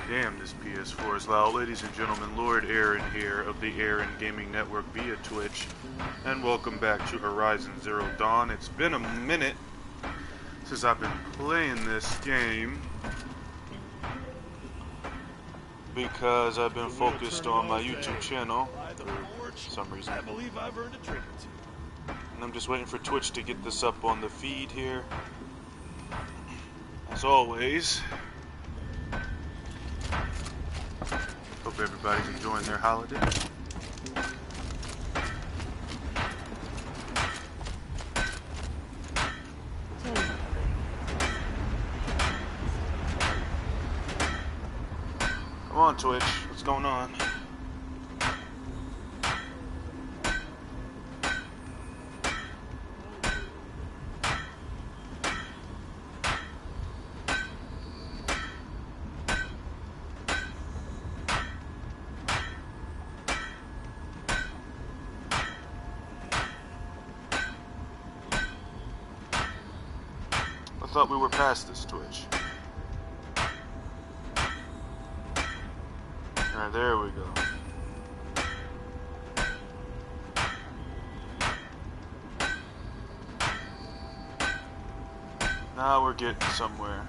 Damn, this PS4 is loud. Ladies and gentlemen, Lord Aaron here of the Aaron Gaming Network via Twitch, and welcome back to Horizon Zero Dawn. It's been a minute since I've been playing this game because I've been focused on my YouTube channel for some reason. I believe I've earned a drink or two. And I'm just waiting for Twitch to get this up on the feed here. As always, hope everybody's enjoying their holiday. Come on, Twitch. What's going on? I thought we were past this, Twitch. Alright, there we go. Now we're getting somewhere.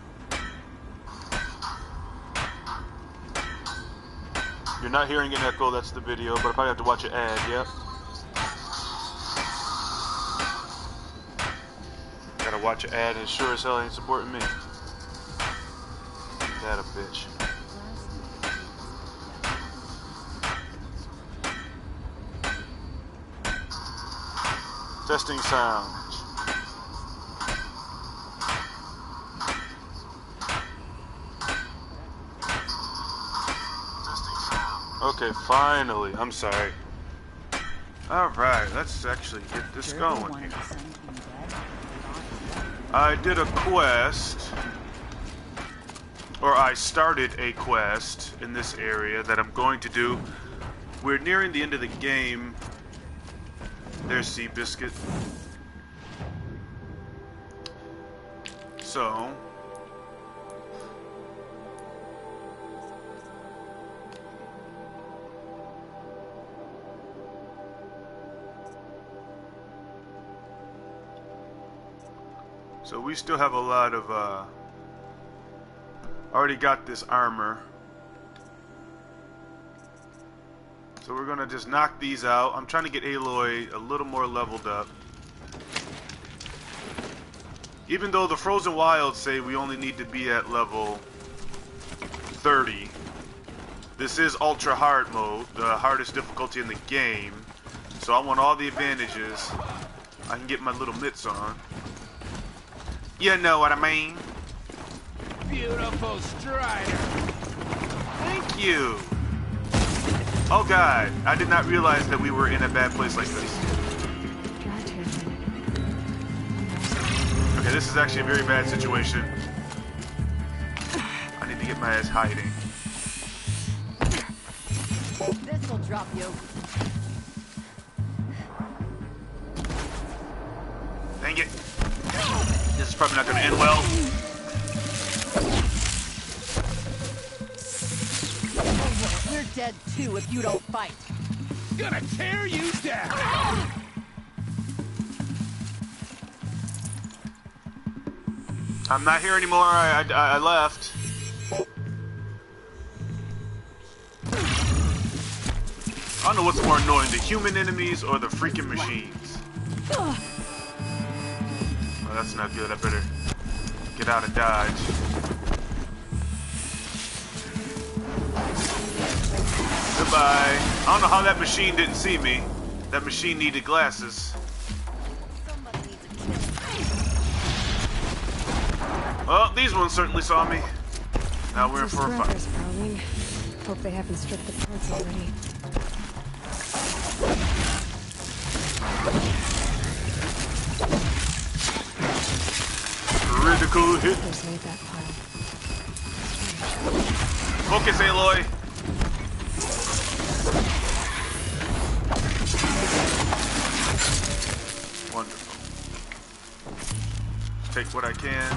You're not hearing an echo, that's the video, but I probably have to watch an ad, yep. Gotta watch an ad and it sure as hell ain't supporting me. That a bitch. Testing sound. Okay, finally. I'm sorry. Alright, let's actually get this going here. I did a quest, or I started a quest in this area that I'm going to do. We're nearing the end of the game. There's Seabiscuit. So we still have a lot of already got this armor. So we're gonna just knock these out. I'm trying to get Aloy a little more leveled up. Even though the Frozen Wilds say we only need to be at level 30. This is ultra hard mode, the hardest difficulty in the game. So I want all the advantages. I can get my little mitts on. You know what I mean? Beautiful Strider. Thank you. Oh god, I did not realize that we were in a bad place like this. Okay, this is actually a very bad situation. I need to get my ass hiding. This'll drop you. Dang it. This is probably not gonna end well. You're dead too if you don't fight. Gonna tear you down. I'm not here anymore. I left. I don't know what's more annoying, the human enemies or the freaking machines. Well, that's not good. I better get out of Dodge. Goodbye. I don't know how that machine didn't see me. That machine needed glasses. Well, these ones certainly saw me. Now we're in for a fight. Hope they haven't stripped the parts already. Critical hit. There's made that pile. Focus, Aloy. Wonderful. Take what I can,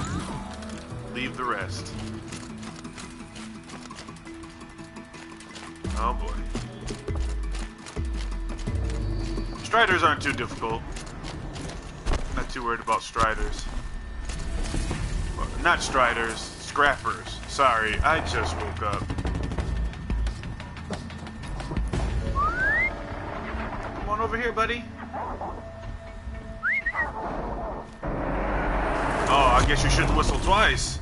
leave the rest. Oh boy. Striders aren't too difficult. Not too worried about Striders. Well, not Striders, Scrappers. Sorry, I just woke up. Come on over here, buddy. Oh, I guess you shouldn't whistle twice.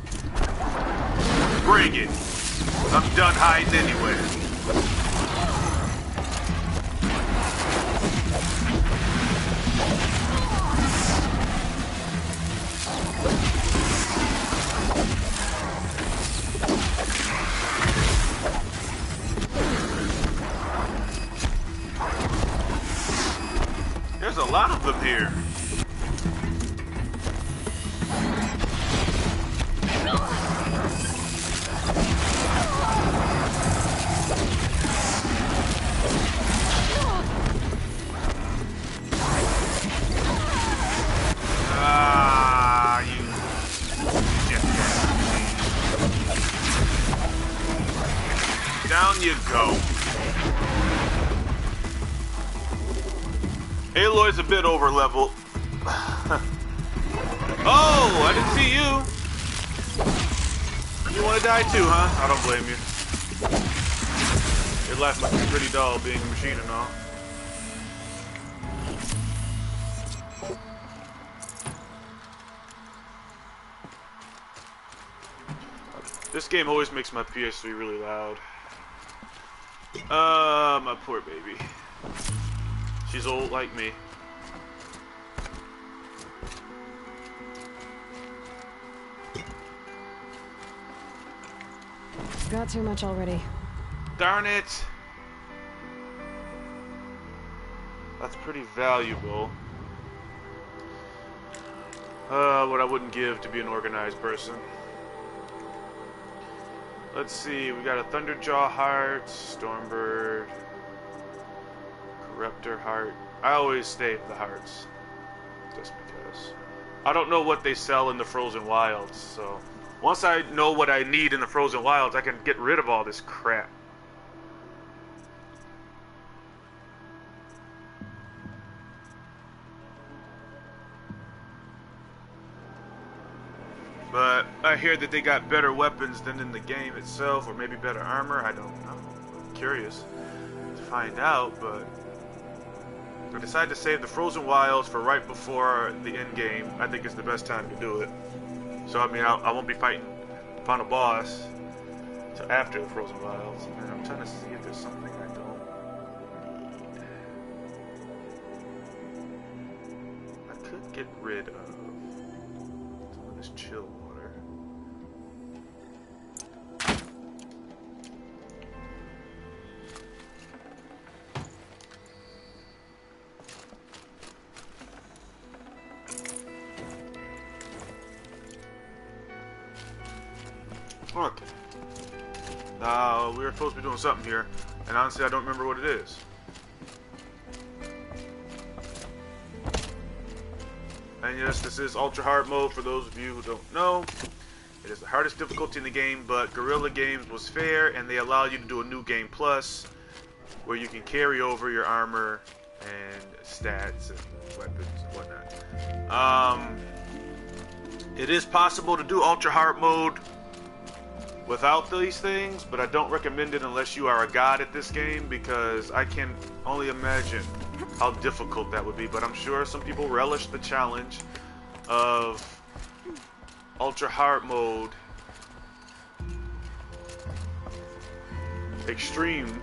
Bring it. I'm done hiding anyway. There's a lot of them here. Down you go. Aloy's a bit over level. Oh, I didn't see you. You want to die too, huh? I don't blame you. Your life must be pretty dull being a machine and all. This game always makes my PS3 really loud. My poor baby. She's old like me. Got too much already. Darn it! That's pretty valuable. What I wouldn't give to be an organized person. Let's see, we got a Thunderjaw heart, Stormbird, Corruptor heart. I always save the hearts, just because. I don't know what they sell in the Frozen Wilds, so once I know what I need in the Frozen Wilds, I can get rid of all this crap. But I hear that they got better weapons than in the game itself, or maybe better armor. I don't know. I'm curious to find out, but I decided to save the Frozen Wilds for right before the end game. I think it's the best time to do it. So, I mean, I won't be fighting the final boss until after the Frozen Wilds. And I'm trying to see if there's something I don't need. I could get rid of some of this chill water. Okay. We were supposed to be doing something here, and honestly, I don't remember what it is. And yes, this is Ultra Hard Mode for those of you who don't know. It is the hardest difficulty in the game, but Guerrilla Games was fair, and they allow you to do a new game plus, where you can carry over your armor and stats and weapons and whatnot. It is possible to do Ultra Hard Mode without these things, but I don't recommend it unless you are a god at this game, because I can only imagine how difficult that would be. But I'm sure some people relish the challenge of Ultra Hard Mode Extreme.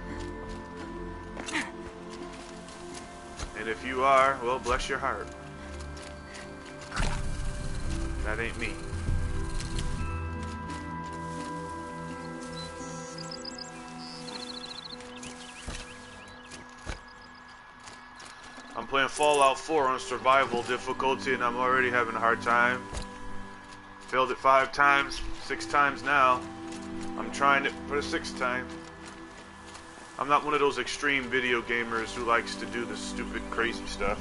And if you are, well, bless your heart. That ain't me. I'm playing Fallout 4 on survival difficulty, and I'm already having a hard time. Failed it 5 times, 6 times now. I'm trying it for the 6th time. I'm not one of those extreme video gamers who likes to do the stupid, crazy stuff.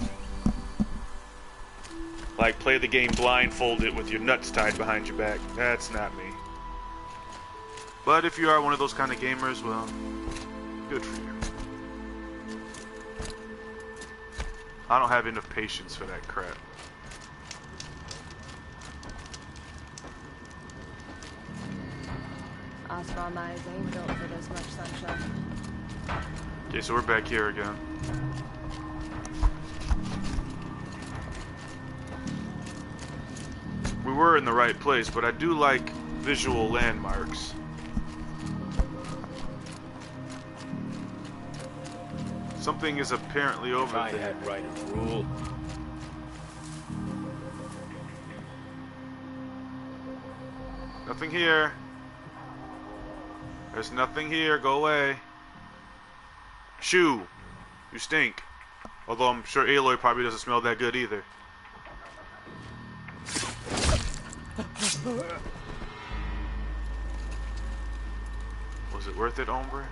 Like play the game blindfolded with your nuts tied behind your back. That's not me. But if you are one of those kind of gamers, well, Good for you. I don't have enough patience for that crap. Oswald eyes ain't built for this much sunshine. Okay, so we're back here again. We were in the right place, but I do like visual landmarks. Something is apparently over I there. had right of rule. Nothing here. There's nothing here. Go away. Shoo! You stink. Although I'm sure Aloy probably doesn't smell that good either. Was it worth it, Ombre?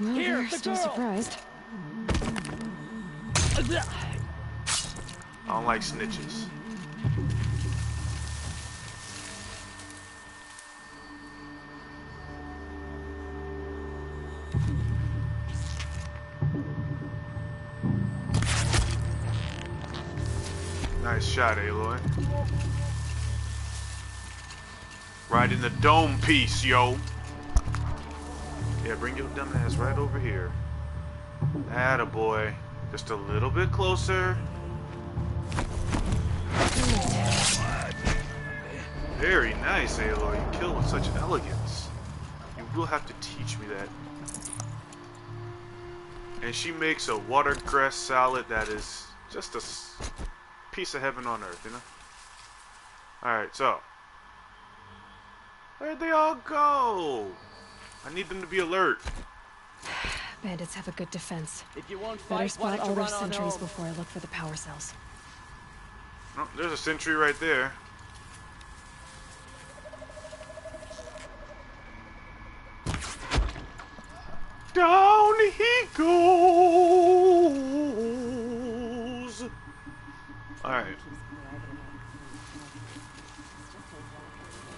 Well, Here, they're the still girl. surprised. I don't like snitches. Nice shot, Aloy. Right in the dome piece, yo. Yeah, bring your dumb ass right over here. Attaboy. Just a little bit closer. Very nice, Aloy. You kill with such elegance. You will have to teach me that. And she makes a watercress salad that is just a piece of heaven on earth, you know? Alright, so. Where'd they all go? I need them to be alert. Bandits have a good defense. If you won't Better fight, why spot don't all you those run on sentries home? before I look for the power cells. Oh, there's a sentry right there. Down he goes. Alright.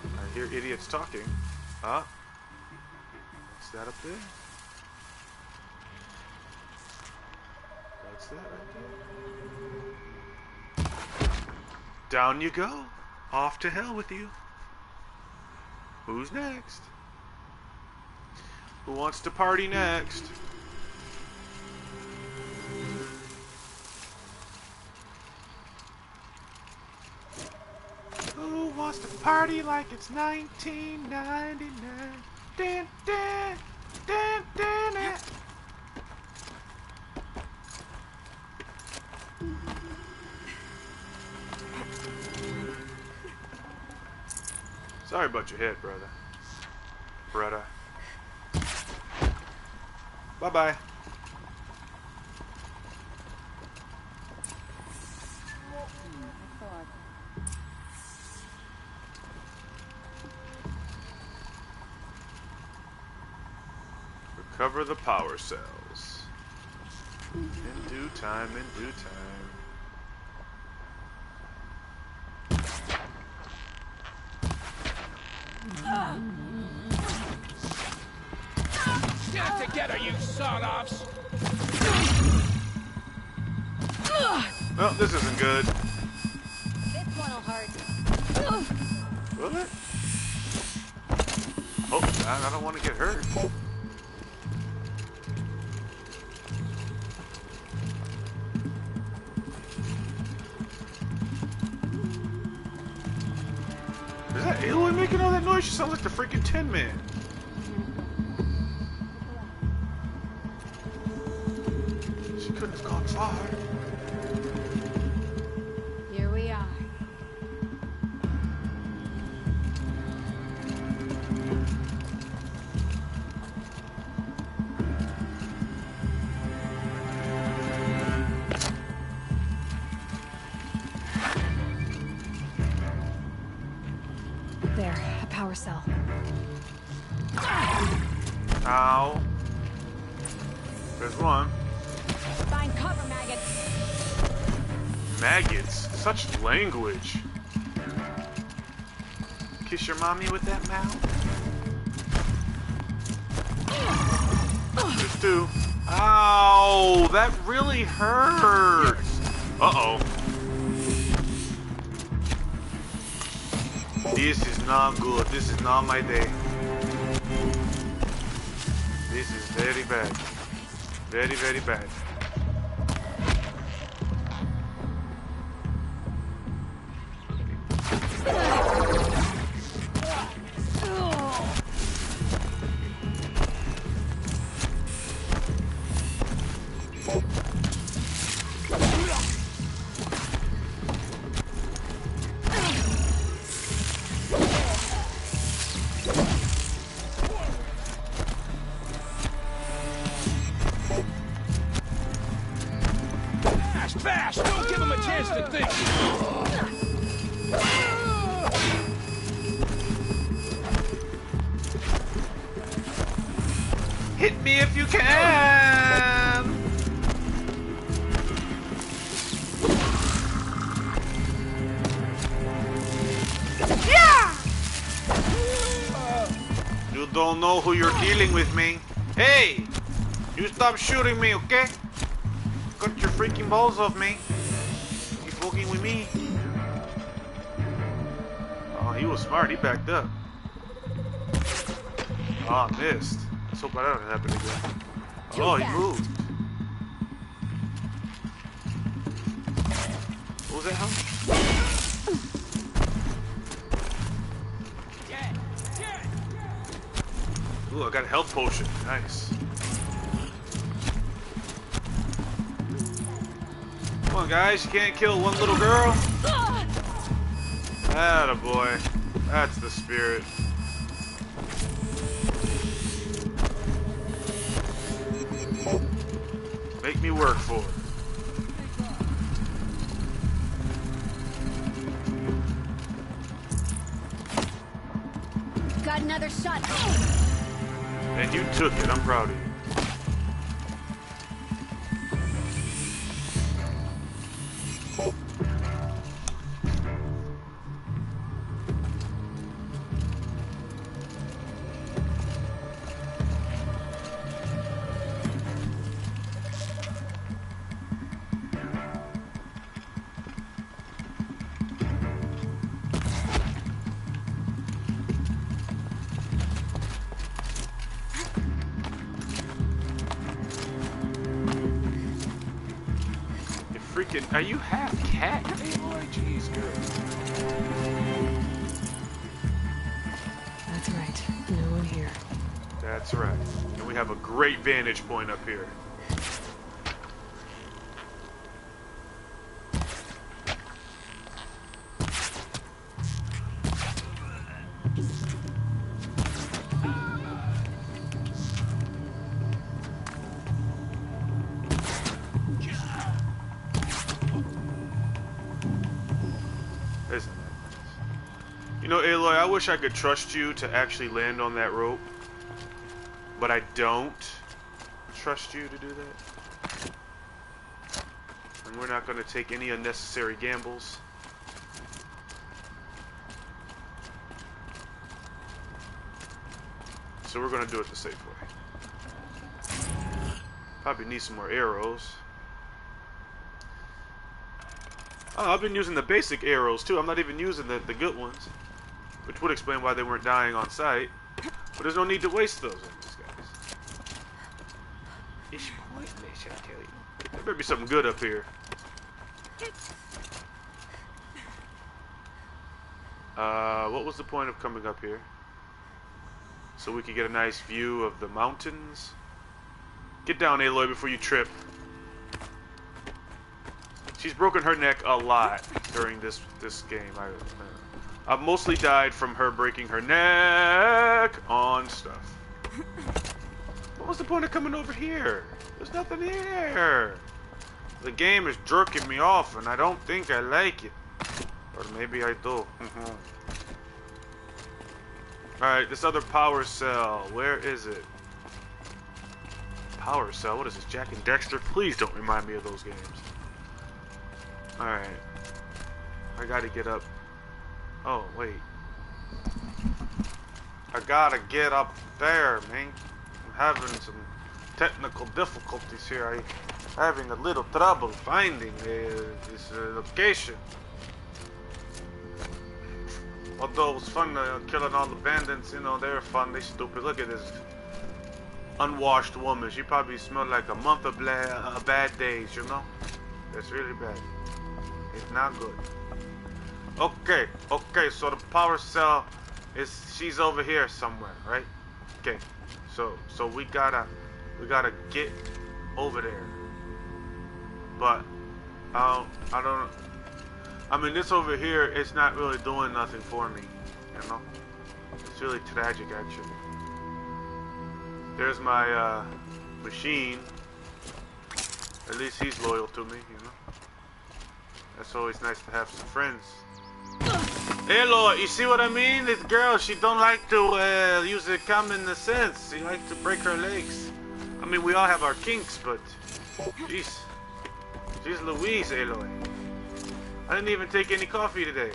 I hear idiots talking. Ah. Is that up there? That's that right there. Down you go. Off to hell with you. Who's next? Who wants to party next? Who wants to party like it's 1999? Dun, dun, dun, dun, dun. Sorry about your head, brother. Brother. Bye-bye. Recover the power cells. In due time, in due time. Get it together, you sawed-offs! Well, this isn't good. This one'll hurt. Will it? Oh, I don't want to get hurt. Is that Aloy making all that noise? She sounds like the freaking Tin Man. She couldn't have gone far. Here we are. There, a power cell. Ow. There's one. Find cover, maggots. Maggots? Such language. Kiss your mommy with that mouth? There's two. Ow! That really hurts. Uh-oh. This is not good. This is not my day. This is very bad. Very, very bad. Fast! Don't give him a chance to think! Hit me if you can! Yeah! You don't know who you're dealing with, man. Hey! You stop shooting me, okay? Cut your freaking balls off me. You fucking with me. Oh, he was smart. He backed up. Oh, I missed. Let's hope that doesn't happen again. Oh, he moved. What was that, huh? Ooh, I got a health potion. Nice. Come on, guys. You can't kill one little girl. Attaboy. That's the spirit. Make me work for it. Got another shot. And you took it. I'm proud of you. Freaking, are you half cat? Aloy, jeez, girl. That's right. No one here. That's right. And we have a great vantage point up here. You know, Aloy, I wish I could trust you to actually land on that rope, but I don't trust you to do that. And we're not going to take any unnecessary gambles. So we're going to do it the safe way. Probably need some more arrows. Oh, I've been using the basic arrows too. I'm not even using the good ones. Which would explain why they weren't dying on sight. But there's no need to waste those on these guys. It's pointless, I tell you. There better be something good up here. What was the point of coming up here? So we could get a nice view of the mountains? Get down, Aloy, before you trip. She's broken her neck a lot during this game. I've mostly died from her breaking her neck on stuff. What was the point of coming over here? There's nothing here. The game is jerking me off, and I don't think I like it. Or maybe I do. Alright, this other power cell. Where is it? Power cell? What is this, Jak and Daxter? Please don't remind me of those games. Alright. I gotta get up. Oh, wait. I gotta get up there, man. having some technical difficulties here. I'm having a little trouble finding this location. Although it was fun killing all the bandits, you know, they're fun, they stupid. Look at this unwashed woman. She probably smelled like a month of bad days, you know? That's really bad. It's not good. Okay, so the power cell she's over here somewhere, right? Okay, so we gotta get over there. But I don't. I mean, this over here, it's not really doing nothing for me, you know. It's really tragic, actually. There's my machine. At least he's loyal to me, you know. That's always nice to have some friends. Aloy, you see what I mean? This girl, she don't like to use the common sense. She likes to break her legs. I mean, we all have our kinks, but she's Louise, Aloy. I didn't even take any coffee today.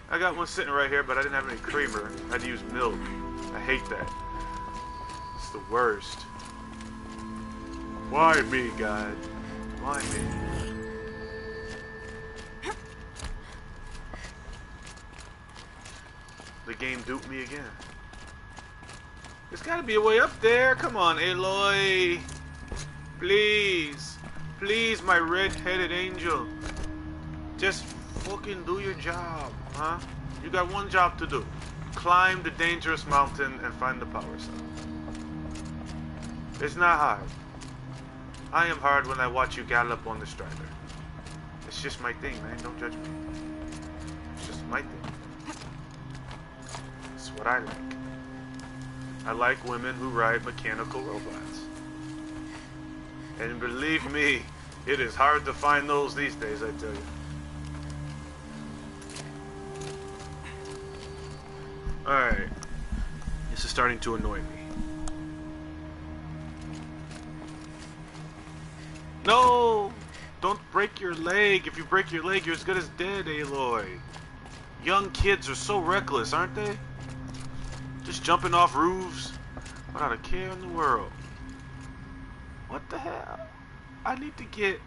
I got one sitting right here, but I didn't have any creamer. I had to use milk. I hate that. It's the worst. Why me, God? Why me? The game duped me again. There's gotta be a way up there. Come on, Aloy. Please. Please, my red-headed angel. Just fucking do your job, huh? You got one job to do. Climb the dangerous mountain and find the power cell. It's not hard. I am hard when I watch you gallop on the Strider. It's just my thing, man. Don't judge me. It's just my thing. It's what I like. I like women who ride mechanical robots. And believe me, it is hard to find those these days, I tell you. Alright. This is starting to annoy me. No! Don't break your leg. If you break your leg, you're as good as dead, Aloy. Young kids are so reckless, aren't they? Just jumping off roofs without a care in the world. What the hell? I need to get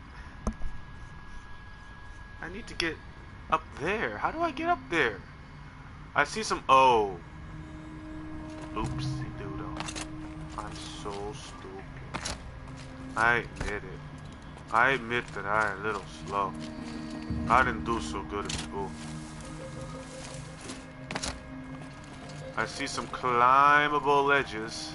up there. How do I get up there? I see some. Oh. Oopsie doodle. I'm so stupid. I admit it. I admit that I'm a little slow. I didn't do so good at school. I see some climbable ledges.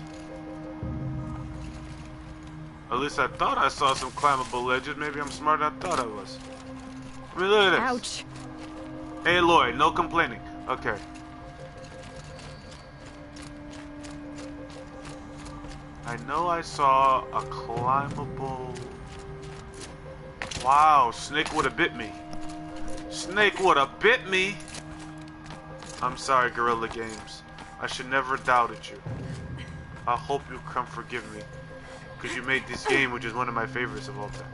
At least I thought I saw some climbable ledges. Maybe I'm smarter than I thought I was. I mean, look at this. Ouch. Hey, Lloyd, no complaining. Okay. I know I saw a climbable... Wow, Snake would have bit me. Snake would have bit me. I'm sorry, Guerrilla Games. I should never have doubted you. I hope you come forgive me. Because you made this game, which is one of my favorites of all time.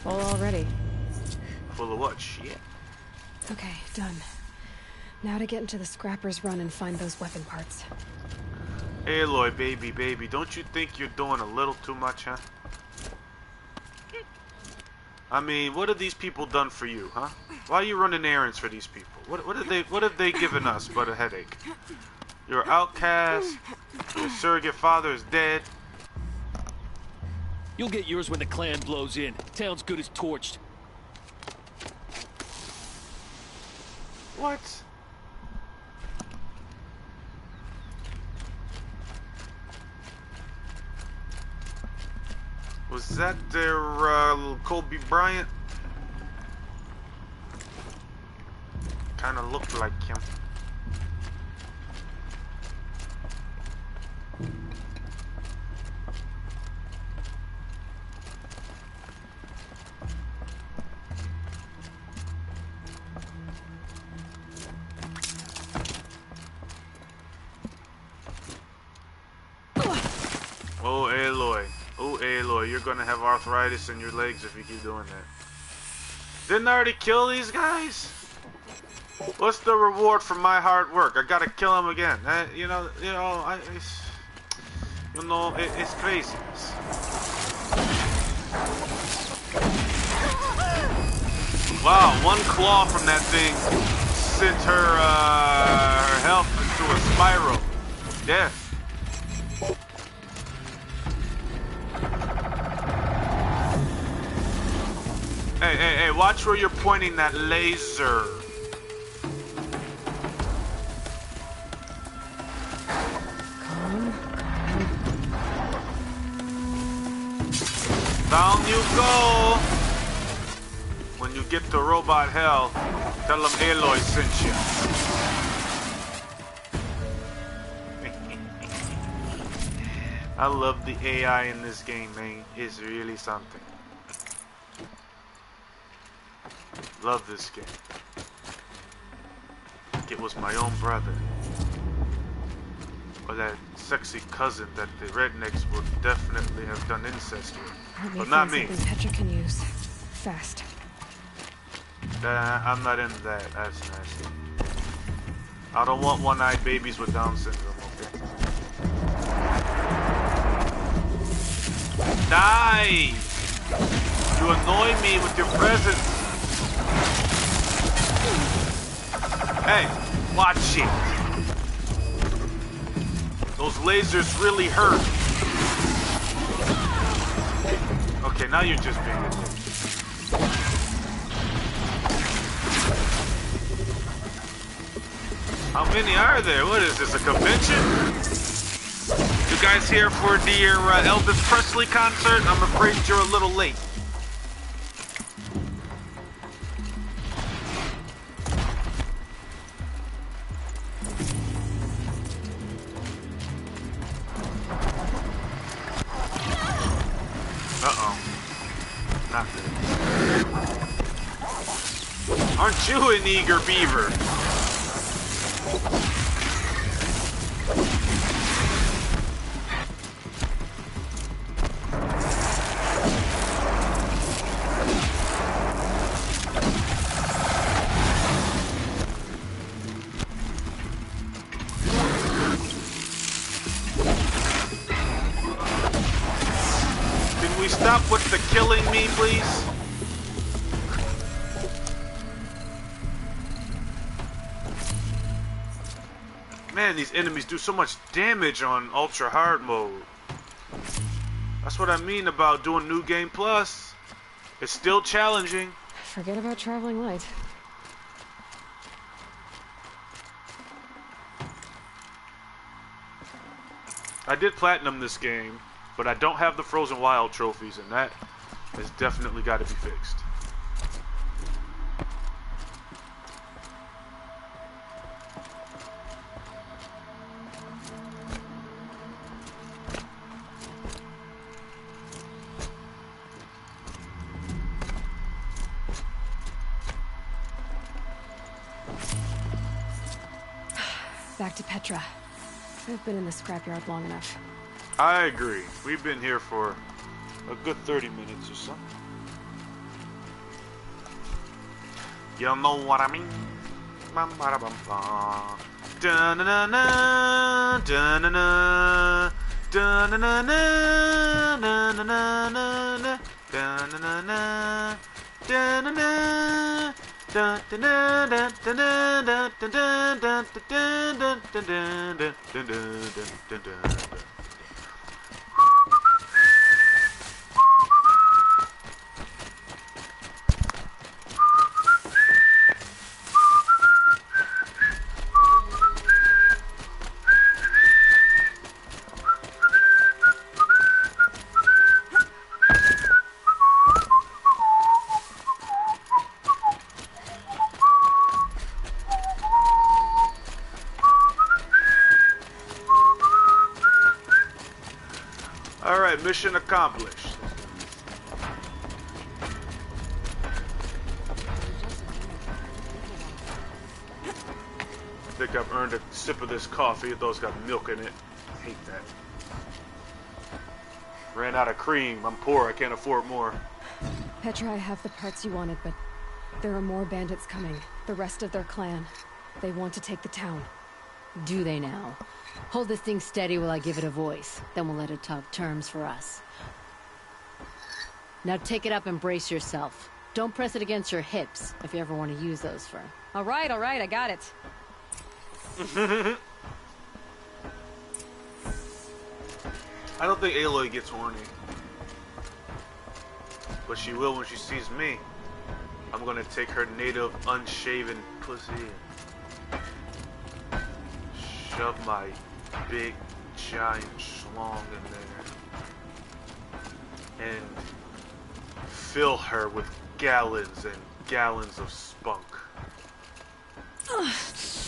Full already. Full of what? Shit. Okay, done. Now to get into the Scrapper's Run and find those weapon parts. Hey, Aloy, baby, don't you think you're doing a little too much, huh? I mean, what have these people done for you, huh? Why are you running errands for these people? What have they given us but a headache? You're an outcast. Your surrogate father is dead. You'll get yours when the clan blows in. Town's good as torched. What? Was that their Kobe Bryant? Kinda looked like him. Oh, Aloy. Oh, Aloy, you're gonna have arthritis in your legs if you keep doing that. Didn't I already kill these guys? What's the reward for my hard work? I gotta kill him again. It's crazy. Wow, one claw from that thing sent her health into a spiral. Death. Hey, watch where you're pointing that laser. Down you go. When you get to robot hell, tell them Aloy sent you. I love the AI in this game, man. It's really something. Love this game. Like it was my own brother. Or that sexy cousin that the rednecks would definitely have done incest with. But not me. Petra can use. Fast. I'm not into that. That's nasty. I don't want one-eyed babies with Down syndrome, okay? Die! You annoy me with your presence. Hey, watch it. Those lasers really hurt. Okay, now you're just being a dick. How many are there? What is this, a convention? You guys here for your Elvis Presley concert? I'm afraid you're a little late. Uh-oh. Not good. Aren't you an eager beaver? Can we stop with the killing me, please? Man, these enemies do so much damage on ultra hard mode. That's what I mean about doing New Game Plus. It's still challenging. Forget about traveling light. I did platinum this game, but I don't have the Frozen Wild trophies, and that has definitely got to be fixed. Back to Petra. I've been in the scrapyard long enough. I agree. We've been here for a good 30 minutes or so. You know what I mean? Bum ba bum ba. Da na na na da na na da na na na na na na na da na na na da na na da da da da da da da da da da da da da. Alright, mission accomplished. I think I've earned a sip of this coffee, though it's got milk in it. I hate that. Ran out of cream. I'm poor, I can't afford more. Petra, I have the parts you wanted, but There are more bandits coming. The rest of their clan. They want to take the town. Do they now? Hold this thing steady while I give it a voice. Then we'll let it talk terms for us. Now take it up and brace yourself. Don't press it against your hips, if you ever want to use those for... All right, I got it. I don't think Aloy gets horny. But she will when she sees me. I'm gonna take her native unshaven pussy and shove my big giant schlong in there and fill her with gallons and gallons of spunk.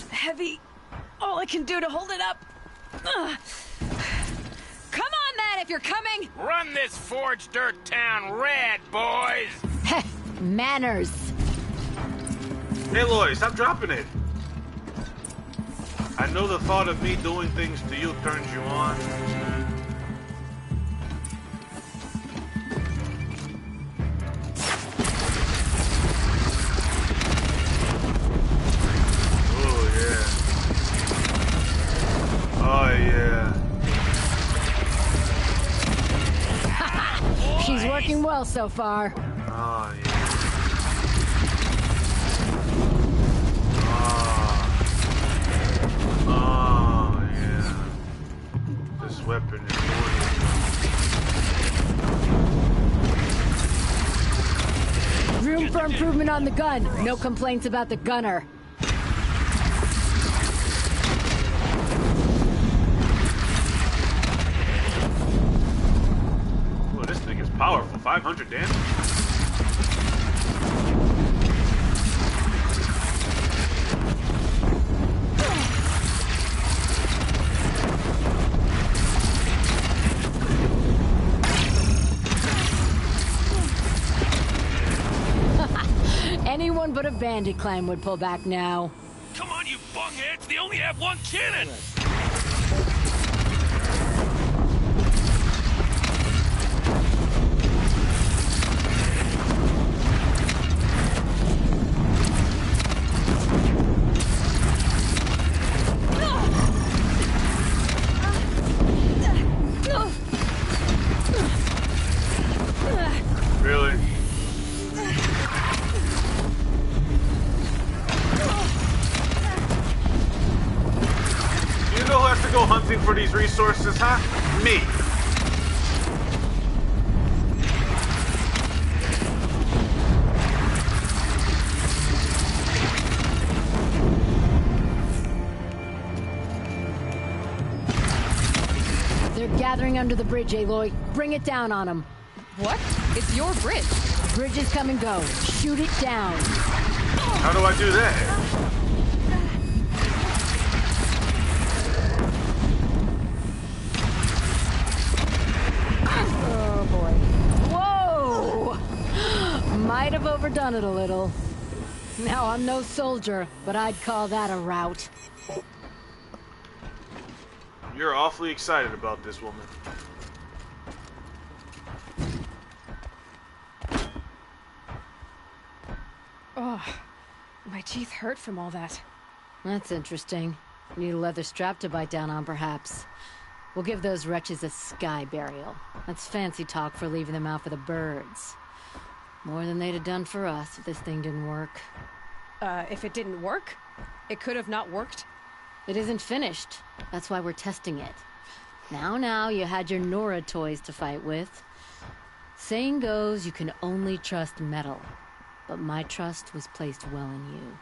Heavy. All I can do to hold it up. Come on, then, if you're coming. Run this forged dirt town red, boys! Heh, manners! Aloy, stop dropping it! I know the thought of me doing things to you turns you on. Oh yeah. Oh yeah. She's working well so far. Oh yeah. Oh yeah. This weapon is Room for improvement on the gun. No complaints about the gunner. Well, this thing is powerful. 500 damage. Anyone but a bandit clan would pull back now. Come on, you bungheads! They only have one cannon! Really? You know who has to go hunting for these resources, huh? Me. They're gathering under the bridge, Aloy. Bring it down on them. What? It's your bridge. Bridges come and go. Shoot it down. How do I do that? Oh, boy. Whoa! Might have overdone it a little. Now, I'm no soldier, but I'd call that a rout. You're awfully excited about this woman. Oh, my teeth hurt from all that. That's interesting. Need a leather strap to bite down on, perhaps. We'll give those wretches a sky burial. That's fancy talk for leaving them out for the birds. More than they'd have done for us if this thing didn't work. If it didn't work, it could have not worked. It isn't finished. That's why we're testing it. Now, you had your Nora toys to fight with. Saying goes, you can only trust metal. But my trust was placed well in you.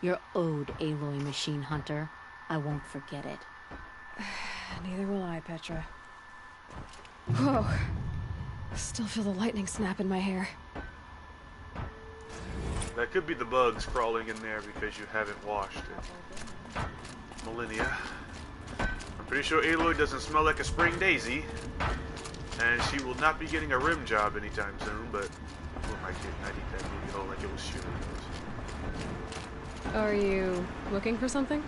You're owed, Aloy Machine Hunter. I won't forget it. Neither will I, Petra. Whoa. Still feel the lightning snap in my hair. That could be the bugs crawling in there because you haven't washed it. Millennia. I'm pretty sure Aloy doesn't smell like a spring daisy. And she will not be getting a rim job anytime soon, but we might get 90 that movie hole like it was shooting. Are you looking for something?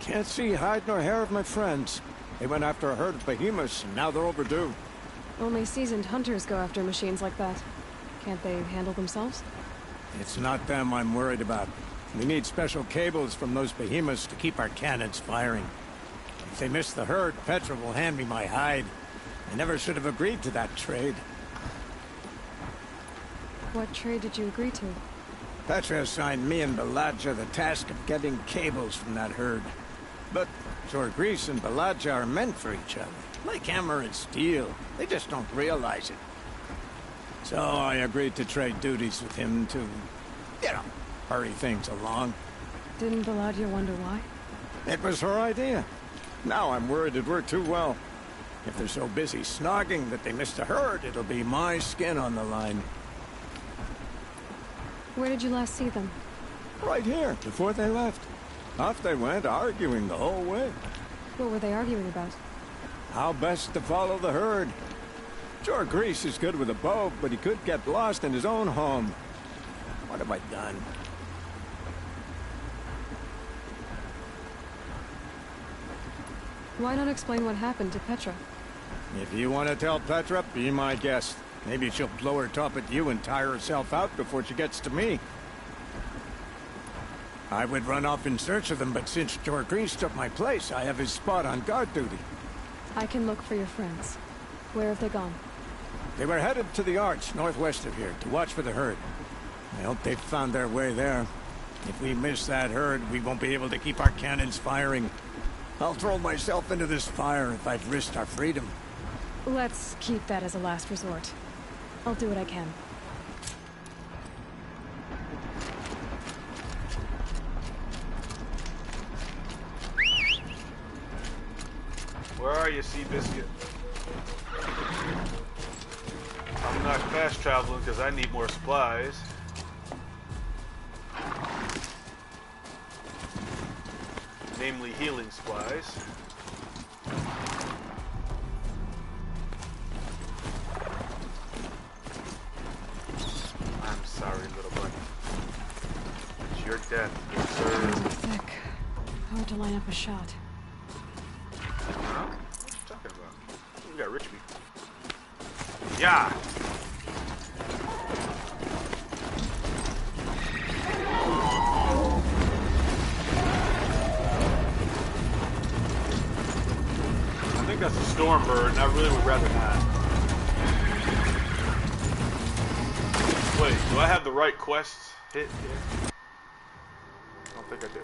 Can't see hide nor hair of my friends. They went after a herd of behemoths, and now they're overdue. Only seasoned hunters go after machines like that. Can't they handle themselves? It's not them I'm worried about. We need special cables from those behemoths to keep our cannons firing. If they miss the herd, Petra will hand me my hide. I never should have agreed to that trade. What trade did you agree to? Petra assigned me and Baladja the task of getting cables from that herd. But Jorgris and Baladja are meant for each other. Like hammer and steel. They just don't realize it. So I agreed to trade duties with him to, you know, hurry things along. Didn't Baladja wonder why? It was her idea. Now I'm worried it worked too well. If they're so busy snogging that they missed the herd, it'll be my skin on the line. Where did you last see them? Right here, before they left. Off they went, arguing the whole way. What were they arguing about? How best to follow the herd. Jorgris is good with a bow, but he could get lost in his own home. What have I done? Why not explain what happened to Petra? If you want to tell Petra, be my guest. Maybe she'll blow her top at you and tire herself out before she gets to me. I would run off in search of them, but since Jorgris took my place, I have his spot on guard duty. I can look for your friends. Where have they gone? They were headed to the Arch, northwest of here, to watch for the herd. I hope they've found their way there. If we miss that herd, we won't be able to keep our cannons firing. I'll throw myself into this fire if I've risked our freedom. Let's keep that as a last resort. I'll do what I can. Where are you, Seabiscuit? I'm not fast traveling because I need more supplies. Namely, healing supplies. I'm sorry, little buddy. It's your death, yes, sir. They're thick. Hard to line up a shot. Huh? What are you talking about? We got rich people. Yeah! I think that's a storm bird, and I really would rather not. Wait, do I have the right quests hit here? I don't think I did.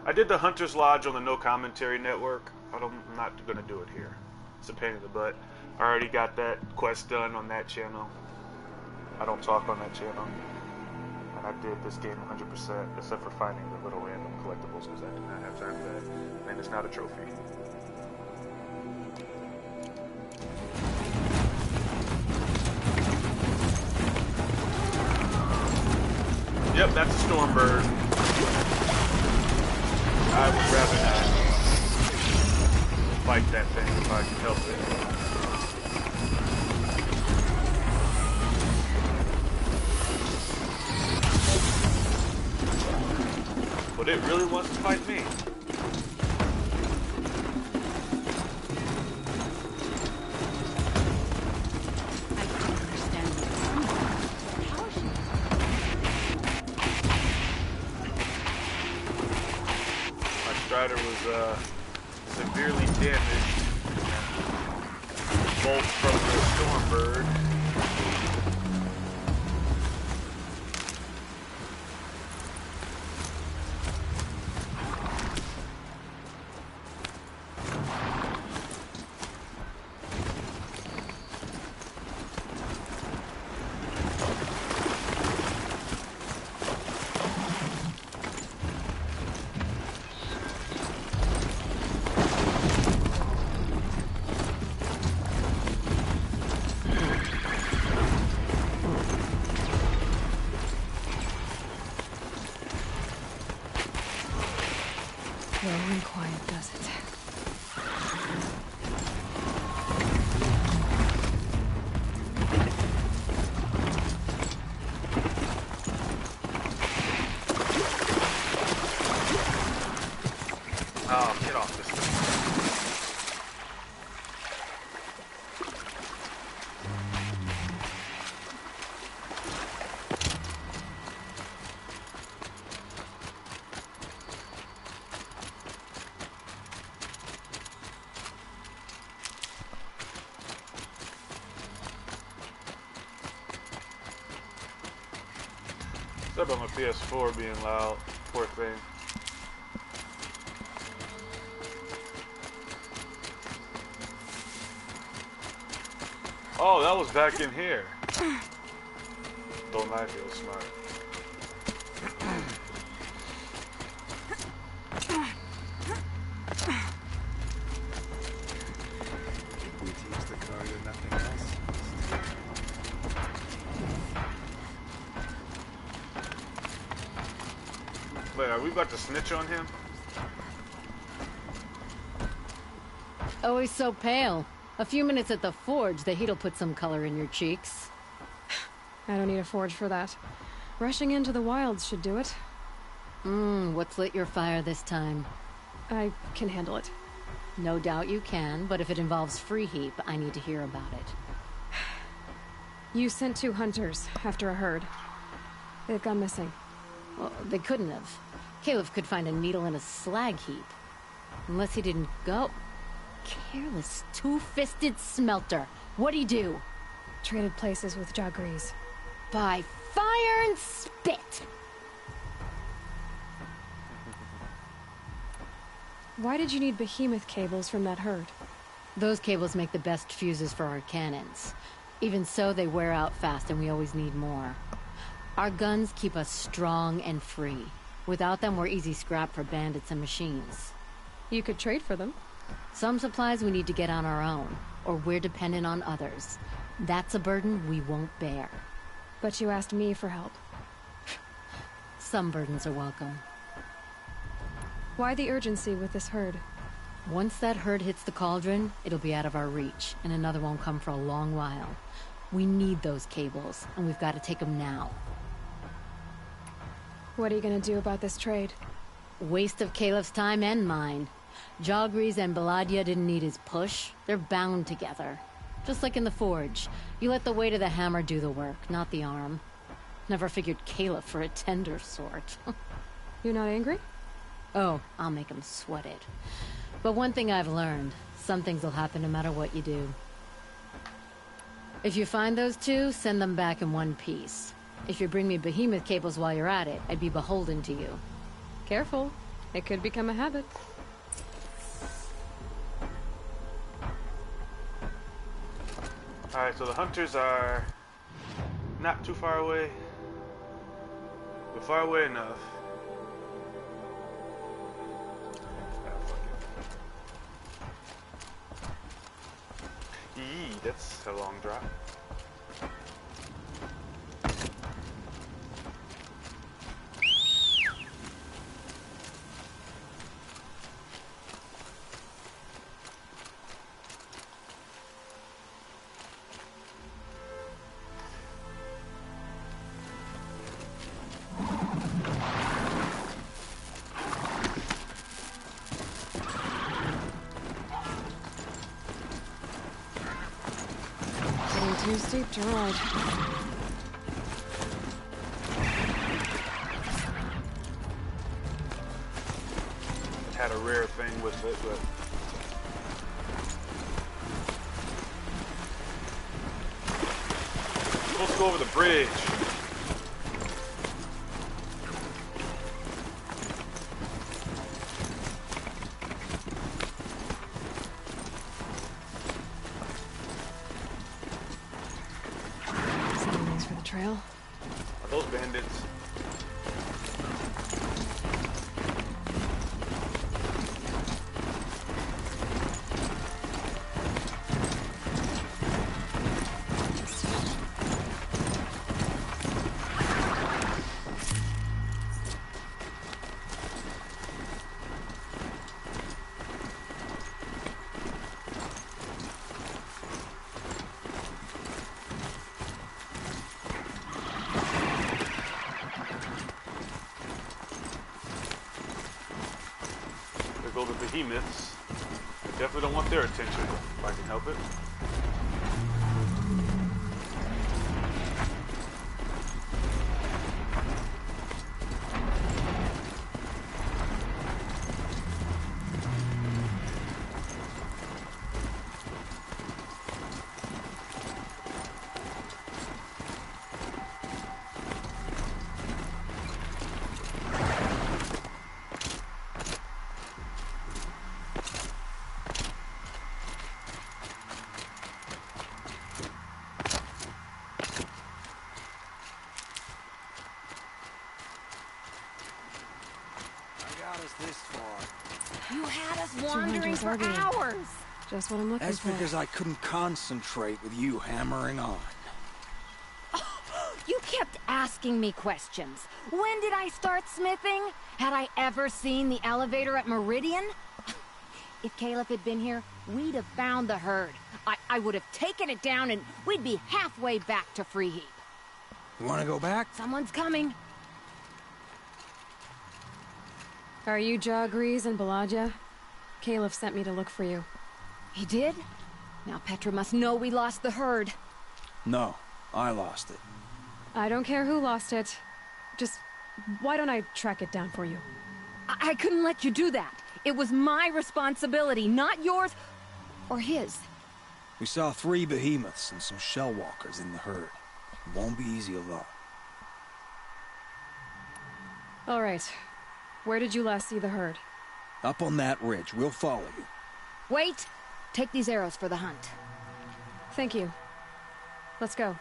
I did the Hunter's Lodge on the No Commentary Network. I'm not going to do it here. It's a pain in the butt. I already got that quest done on that channel. I don't talk on that channel. And I did this game 100%, except for finding the little random collectibles, because I did not have time for that. And it's not a trophy. Yep, that's a Stormbird. I would rather not fight that thing if I can help it. But it really wants to fight me. Strider was severely damaged. Bolt from the Stormbird. Sorry about my PS4 being loud. Poor thing. Oh, that was back in here. Don't lie, feel smart. We teach the Carter nothing else. Wait, are we about to snitch on him? Always so pale. A few minutes at the forge, the heat'll put some color in your cheeks. I don't need a forge for that. Rushing into the wilds should do it. What's lit your fire this time? I can handle it. No doubt you can, but if it involves Free Heap, I need to hear about it. You sent 2 hunters after a herd. They've gone missing. Well, they couldn't have. Caleb could find a needle in a slag heap. Unless he didn't go. Careless, two-fisted smelter. What'd he do? Traded places with Jagrees. By fire and spit! Why did you need behemoth cables from that herd? Those cables make the best fuses for our cannons. Even so, they wear out fast and we always need more. Our guns keep us strong and free. Without them, we're easy scrap for bandits and machines. You could trade for them. Some supplies we need to get on our own, or we're dependent on others. That's a burden we won't bear. But you asked me for help. Some burdens are welcome. Why the urgency with this herd? Once that herd hits the cauldron, it'll be out of our reach, and another won't come for a long while. We need those cables, and we've got to take them now. What are you gonna do about this trade? Waste of Caleb's time and mine. Jagrees and Baladia didn't need his push. They're bound together. Just like in the forge. You let the weight of the hammer do the work, not the arm. Never figured Caleb for a tender sort. You're not angry? Oh, I'll make him sweat it. But one thing I've learned, some things will happen no matter what you do. If you find those 2, send them back in one piece. If you bring me behemoth cables while you're at it, I'd be beholden to you. Careful. It could become a habit. Alright, so the hunters are not too far away, but far away enough. Yee, that's a long drop. Too steep to ride. Had a rare thing with it, but let's go over the bridge. Trail. Are those bandits? The behemoths. I definitely don't want their attention if I can help it. us wandering for hours. Just what I'm looking That's for. because I couldn't concentrate with you hammering on. You kept asking me questions. When did I start smithing? Had I ever seen the elevator at Meridian? If Caleb had been here, we'd have found the herd. I would have taken it down and we'd be halfway back to Freeheap. You want to go back? Someone's coming. Are you Jagrees and Balaja? Caleb sent me to look for you. He did? Now Petra must know we lost the herd. No, I lost it. I don't care who lost it. Just, why don't I track it down for you? I couldn't let you do that. It was my responsibility, not yours or his. We saw 3 behemoths and some shell walkers in the herd. It won't be easy alone. All right. Where did you last see the herd? Up on that ridge. We'll follow you. Wait! Take these arrows for the hunt. Thank you. Let's go.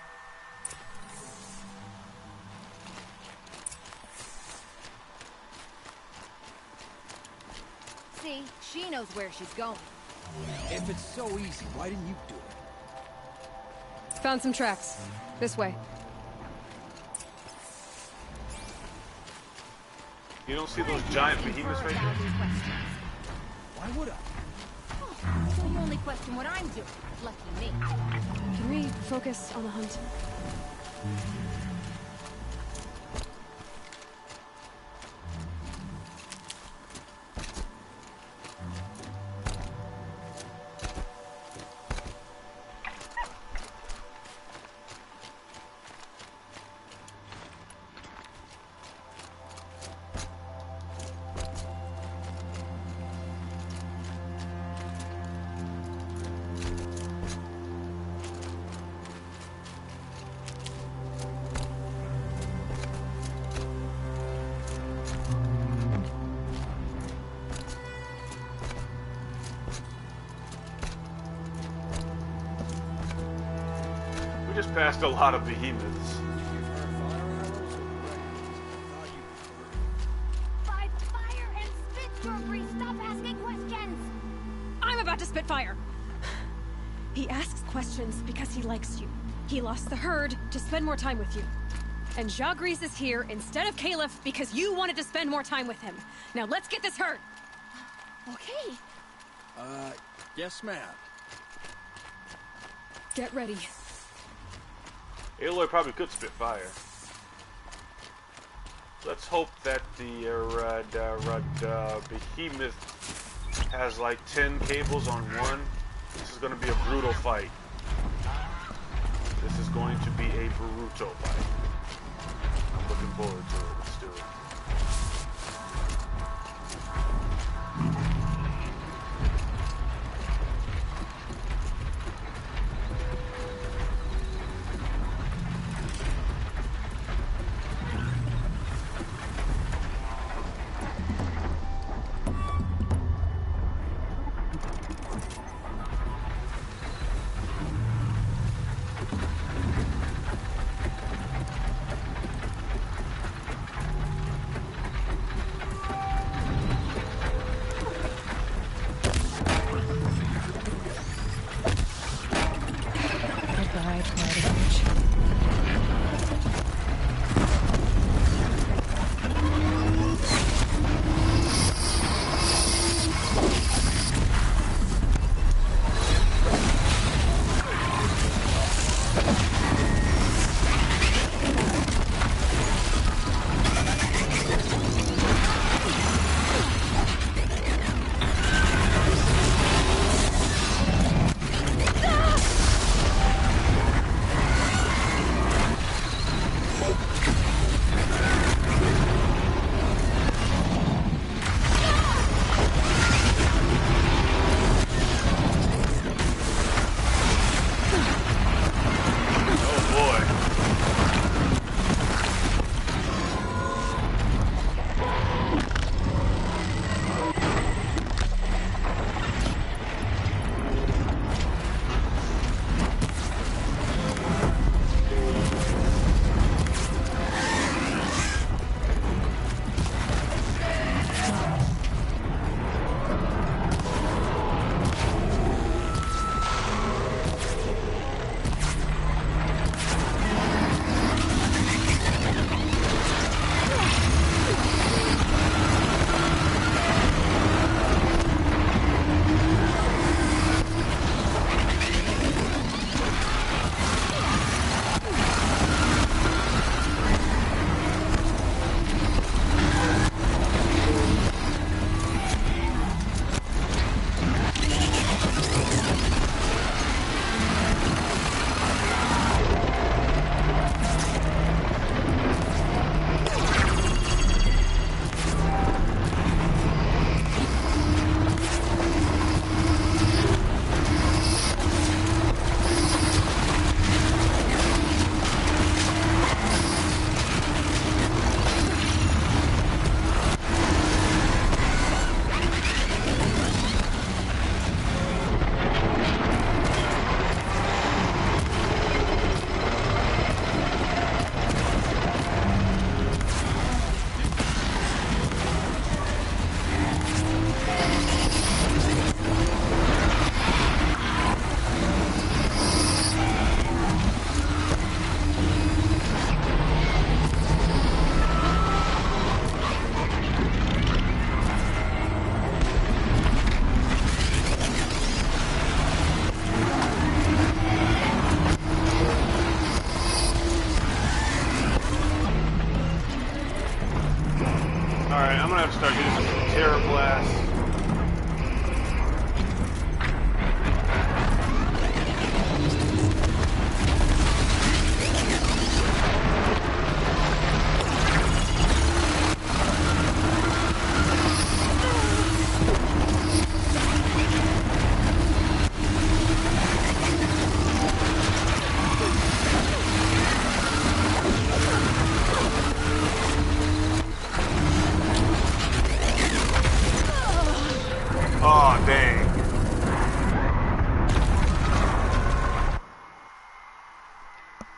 See, she knows where she's going. If it's so easy, why didn't you do it? Found some tracks. This way. You don't see those giant behemoths right there? Why would I? So you only question what I'm doing. Lucky me. Can we focus on the hunt? We just passed a lot of behemoths. By fire and spit, Joffrey, stop asking questions! I'm about to spit fire! He asks questions because he likes you. He lost the herd to spend more time with you. And Jagrees is here instead of Caleb because you wanted to spend more time with him. Now let's get this herd! Okay. Yes, ma'am. Get ready. Aloy probably could spit fire. Let's hope that the behemoth has like 10 cables on one. This is going to be a brutal fight. This is going to be a brutal fight. I'm looking forward to it. Let's do it.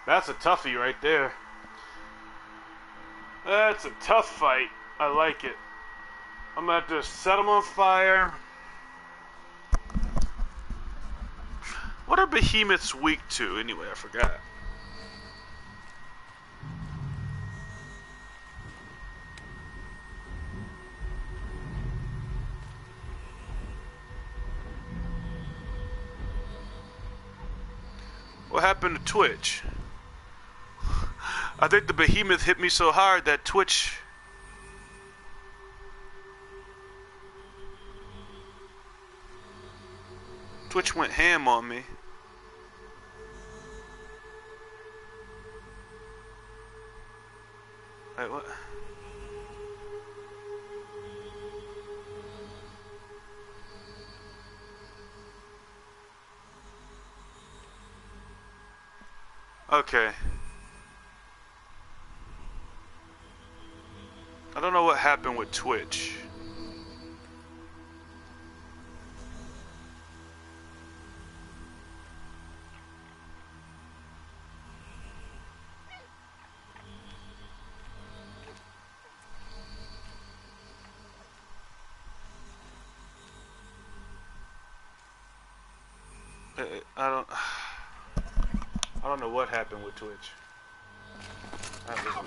That's a toughie right there. That's a tough fight. I like it. I'm gonna have to set him on fire. What are behemoths weak to? Anyway, I forgot. What happened to Twitch? I think the behemoth hit me so hard that Twitch went ham on me. Wait, what? Okay. I don't know what happened with Twitch. I don't know what happened with Twitch. That was weird.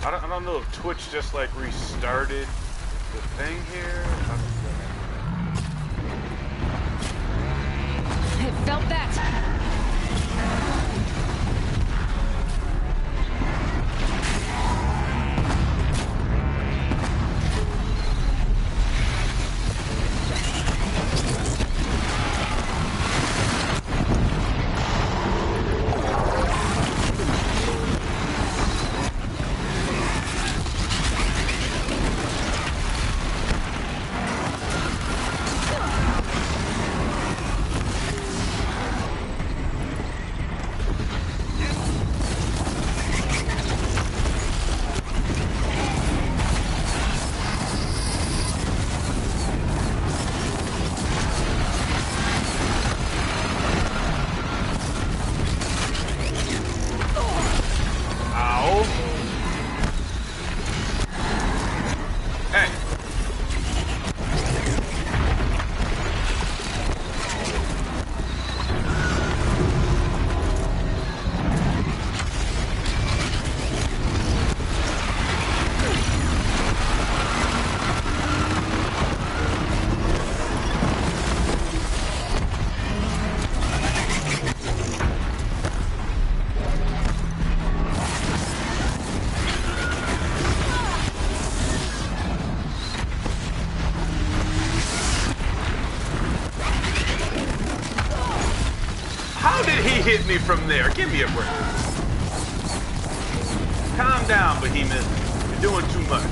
I don't know if Twitch just like restarted the thing here. It felt that. Hit me from there. Give me a break. Calm down, Behemoth. You're doing too much.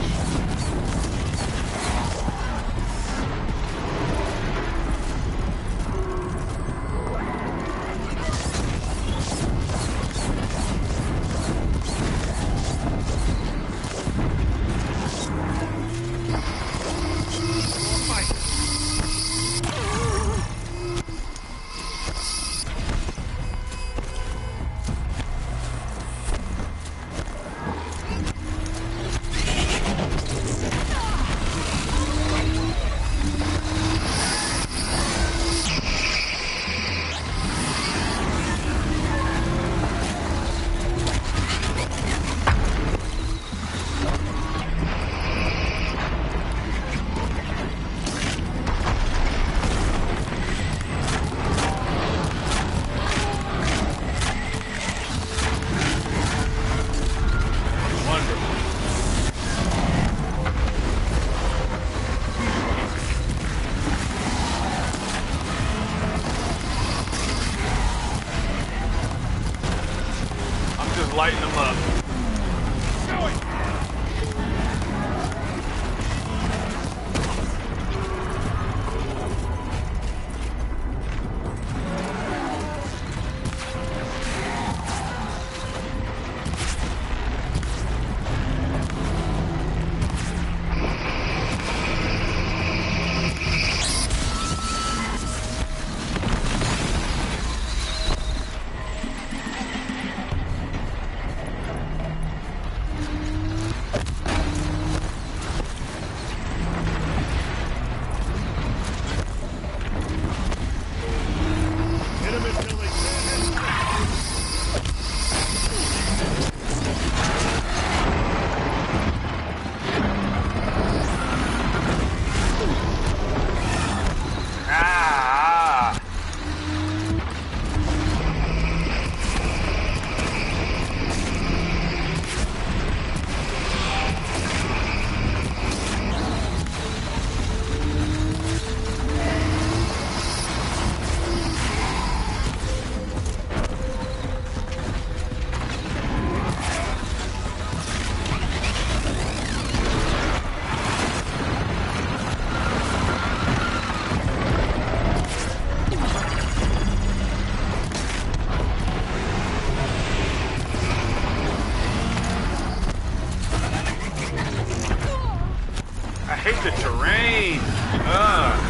hate the terrain. Ugh.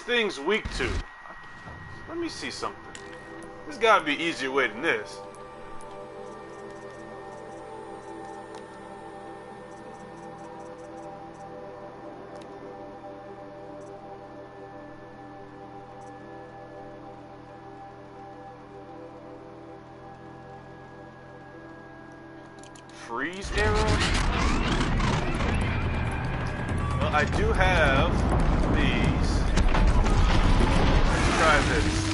Things weak to. Let me see something. There's gotta be an easier way than this. Freeze arrow? Well, I do have these. Try this.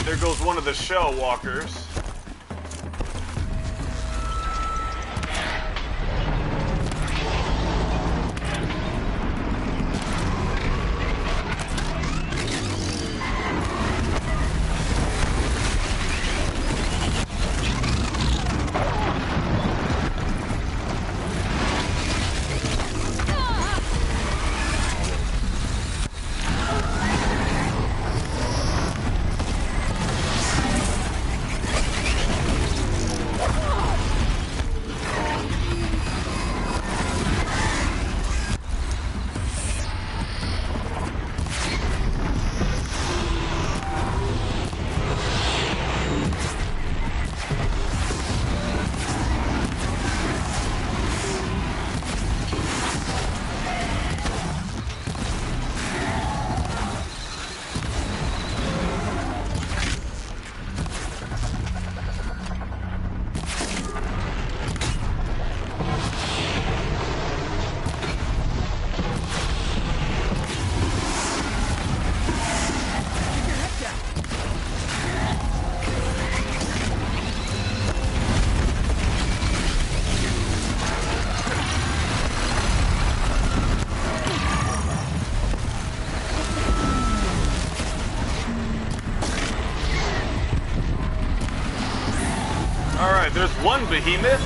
There goes one of the shell walkers. Alright, there's one behemoth.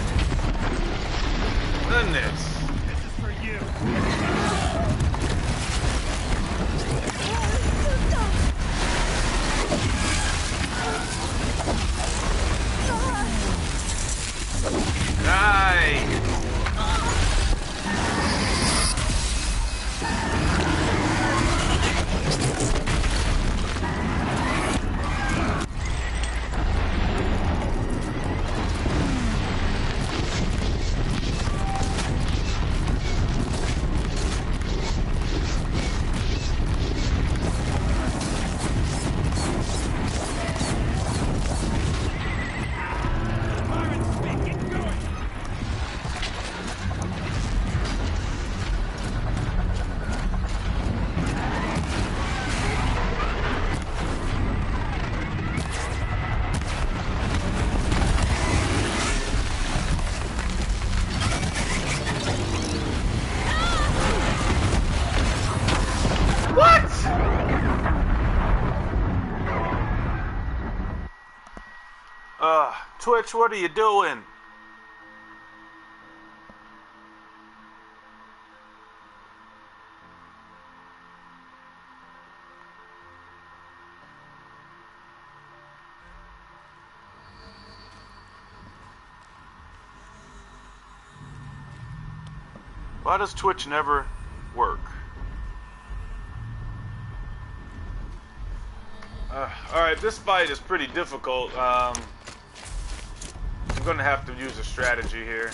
Goodness. This is for you. Die. Twitch, what are you doing? Why does Twitch never work? Alright, this fight is pretty difficult. I'm gonna have to use a strategy here.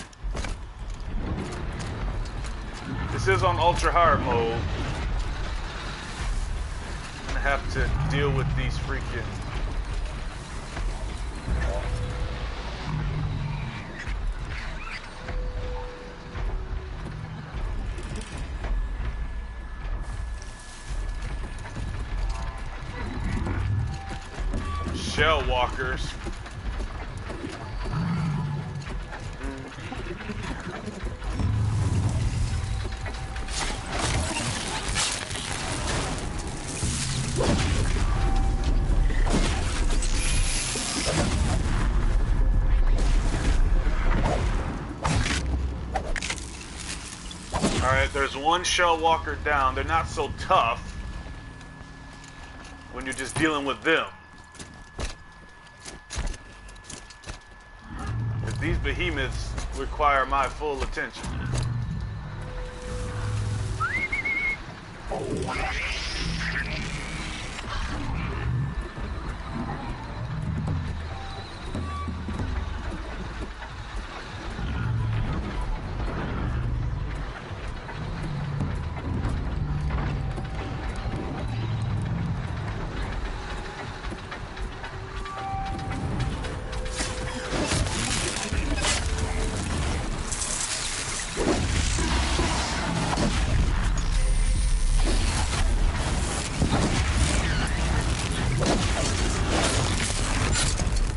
This is on ultra hard mode. I'm gonna have to deal with these freaking... shell walkers. Alright, there's one shell walker down. They're not so tough when you're just dealing with them. These behemoths require my full attention.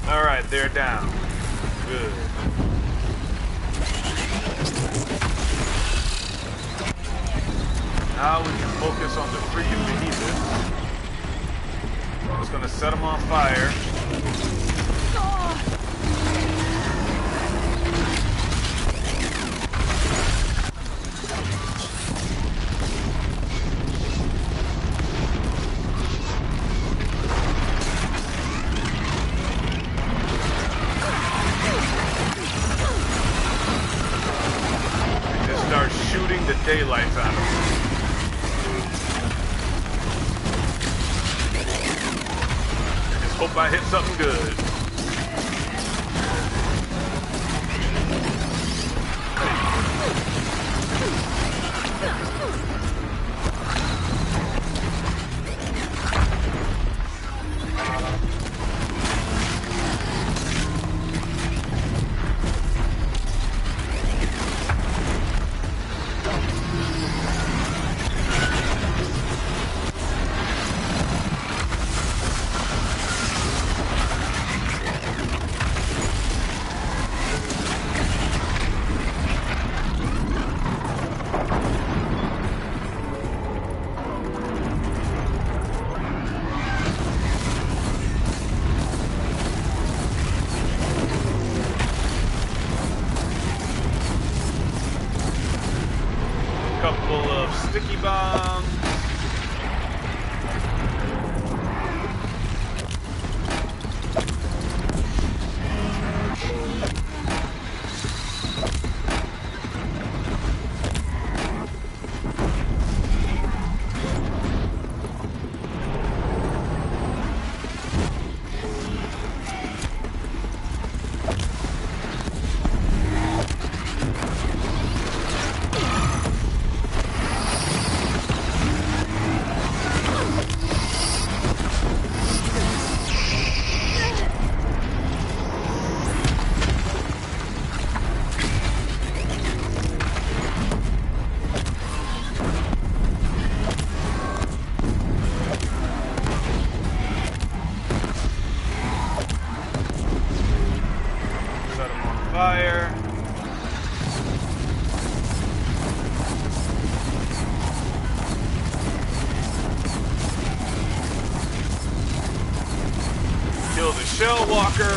Alright, they're down. Good. Now we can focus on the freaking behemoth. I'm just gonna set them on fire. The daylights out of them. Just hope I hit something good. Couple of sticky bombs. Fire. Kill the shell walker.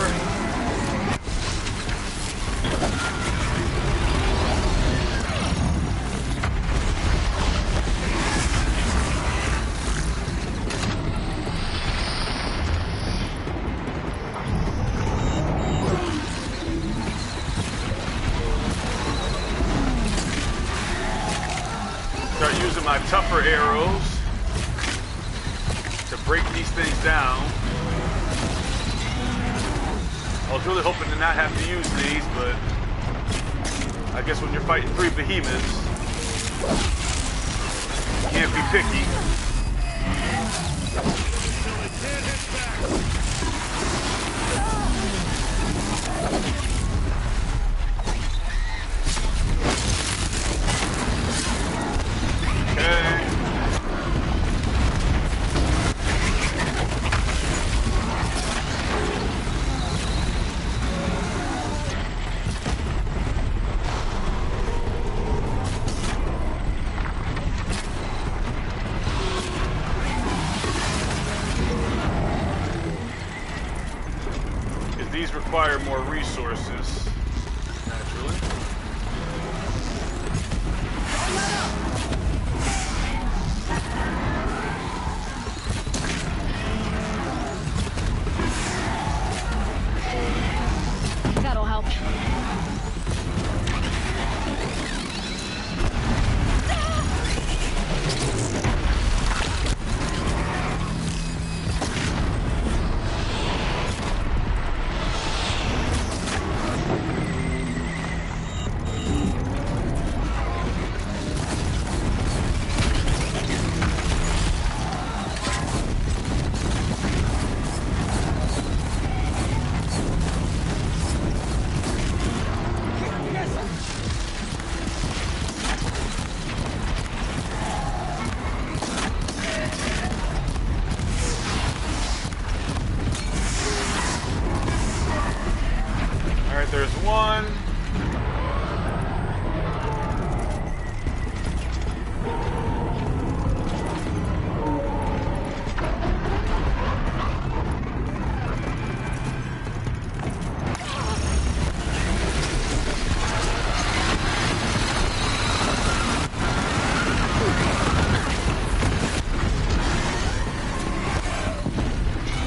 using my tougher arrows to break these things down. I was really hoping to not have to use these, but I guess when you're fighting 3 behemoths, you can't be picky. Okay. These require more resources, naturally. That'll help. There's one.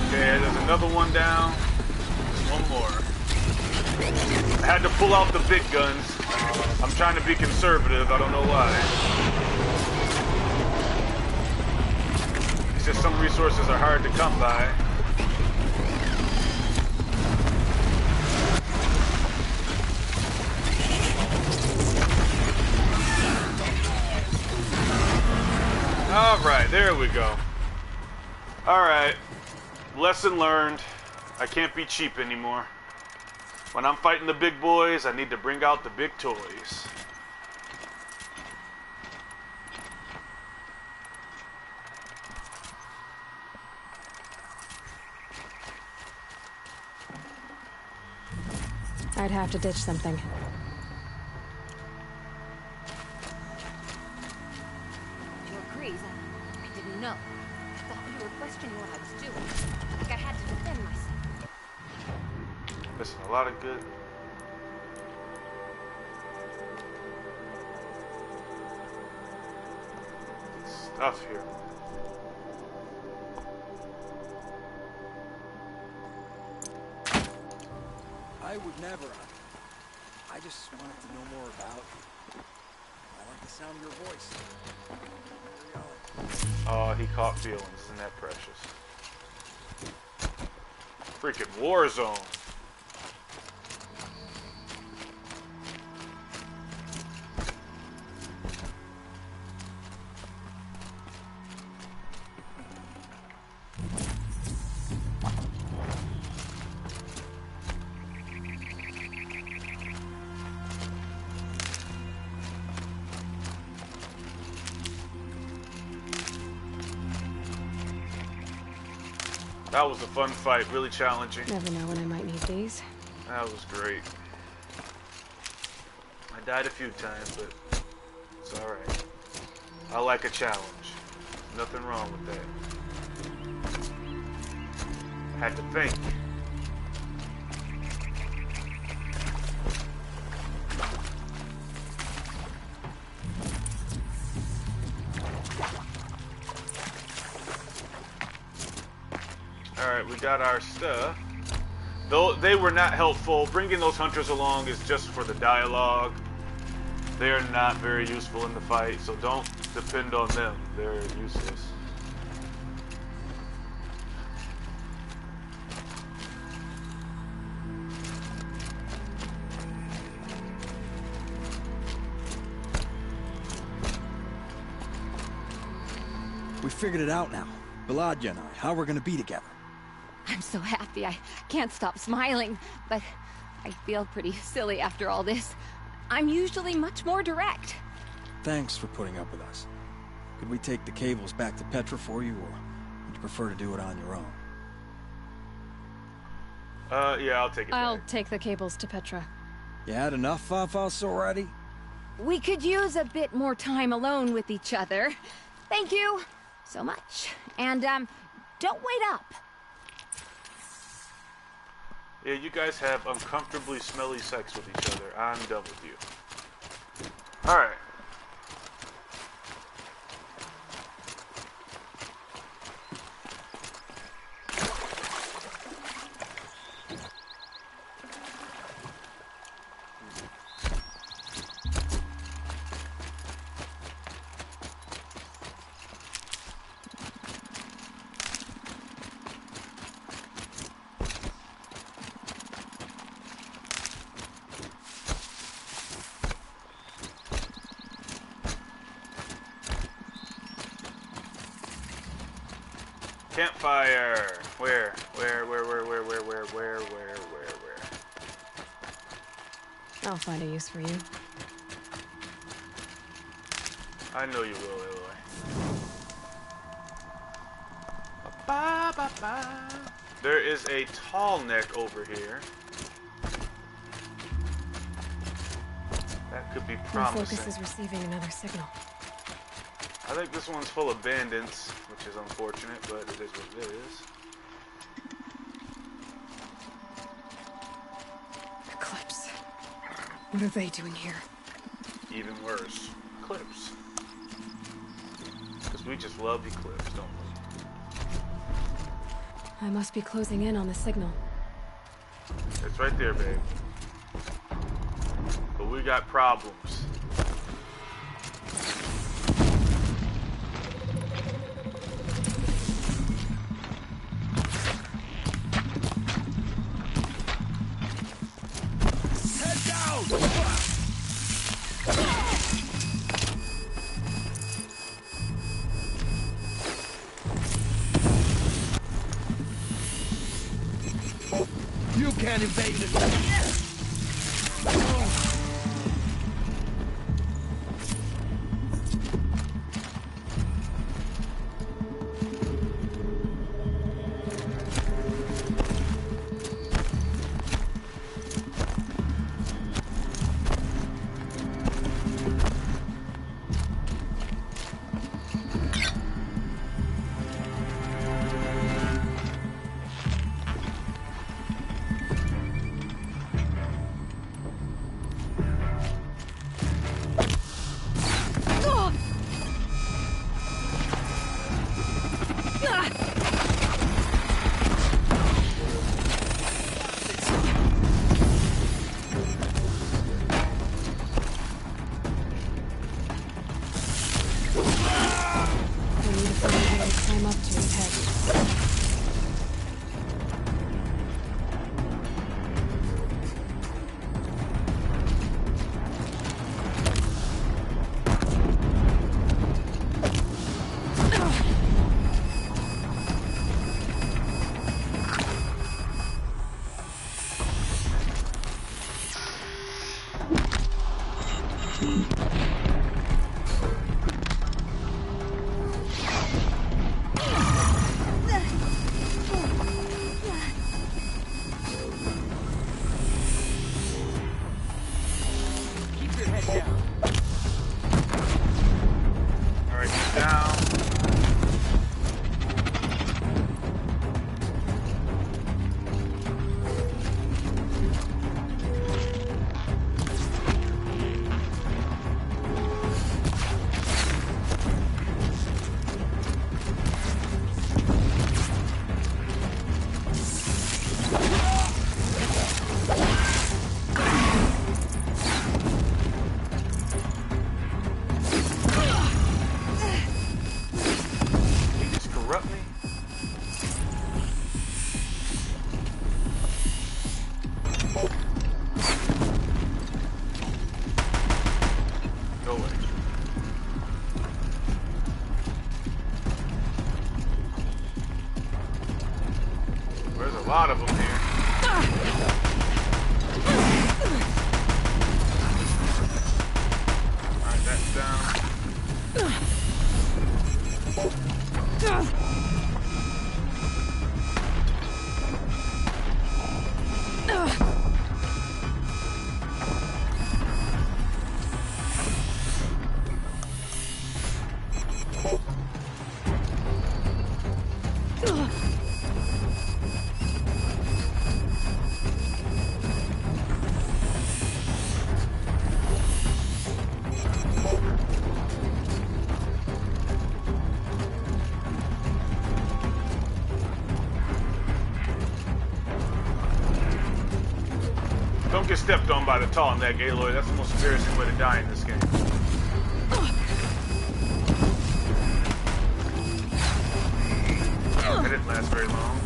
Okay, there's another one down. There's one more. I had to pull out the big guns. I'm trying to be conservative. I don't know why. It's just some resources are hard to come by. Alright, there we go. Alright. Lesson learned. I can't be cheap anymore. When I'm fighting the big boys, I need to bring out the big toys. I'd have to ditch something. Your Grease, I didn't know. I thought you were questioning what I was doing. Like I had to defend myself. Missing a lot of good stuff here. I would never. I just wanted to know more about you. I like the sound of your voice. Oh, he caught feelings. Isn't that precious? Freaking Warzone. That was a fun fight, really challenging. Never know when I might need these. That was great. I died a few times, but it's alright. I like a challenge. Nothing wrong with that. Had to think. Alright, we got our stuff. Though they were not helpful, bringing those hunters along is just for the dialogue. They are not very useful in the fight, so don't depend on them. They're useless. We figured it out now. Balaja and I, how we're gonna be together. I'm so happy. I can't stop smiling, but I feel pretty silly after all this. I'm usually much more direct. Thanks for putting up with us. Could we take the cables back to Petra for you, or would you prefer to do it on your own? Yeah, I'll take it I'll back. take the cables to Petra. You had enough, Fafos, already? We could use a bit more time alone with each other. Thank you so much. And, don't wait up. Yeah, you guys have uncomfortably smelly sex with each other. I'm done with you. Alright. Campfire! Where? I'll find a use for you. I know you will, Aloy. There is a tall neck over here. That could be My promising. focus is receiving another signal. I think this one's full of bandits, which is unfortunate, but it is what it is. Eclipse. What are they doing here? Even worse. Eclipse. Because we just love Eclipse, don't we? I must be closing in on the signal. It's right there, babe. But we got problems. You can't evade this. Climb up to his head. Go away. There's a lot of them here. Alright, that's down. Don't get stepped on by the tall neck, Aloy. That's the most embarrassing way to die in this game. It didn't last very long.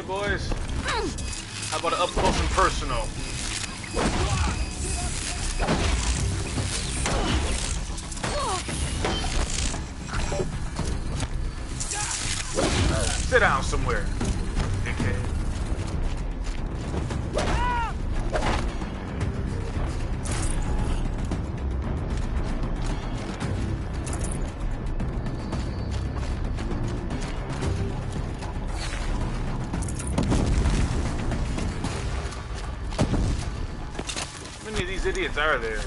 Boys, how about an up close and personal? Sit down somewhere, dickhead. How many of these idiots are there?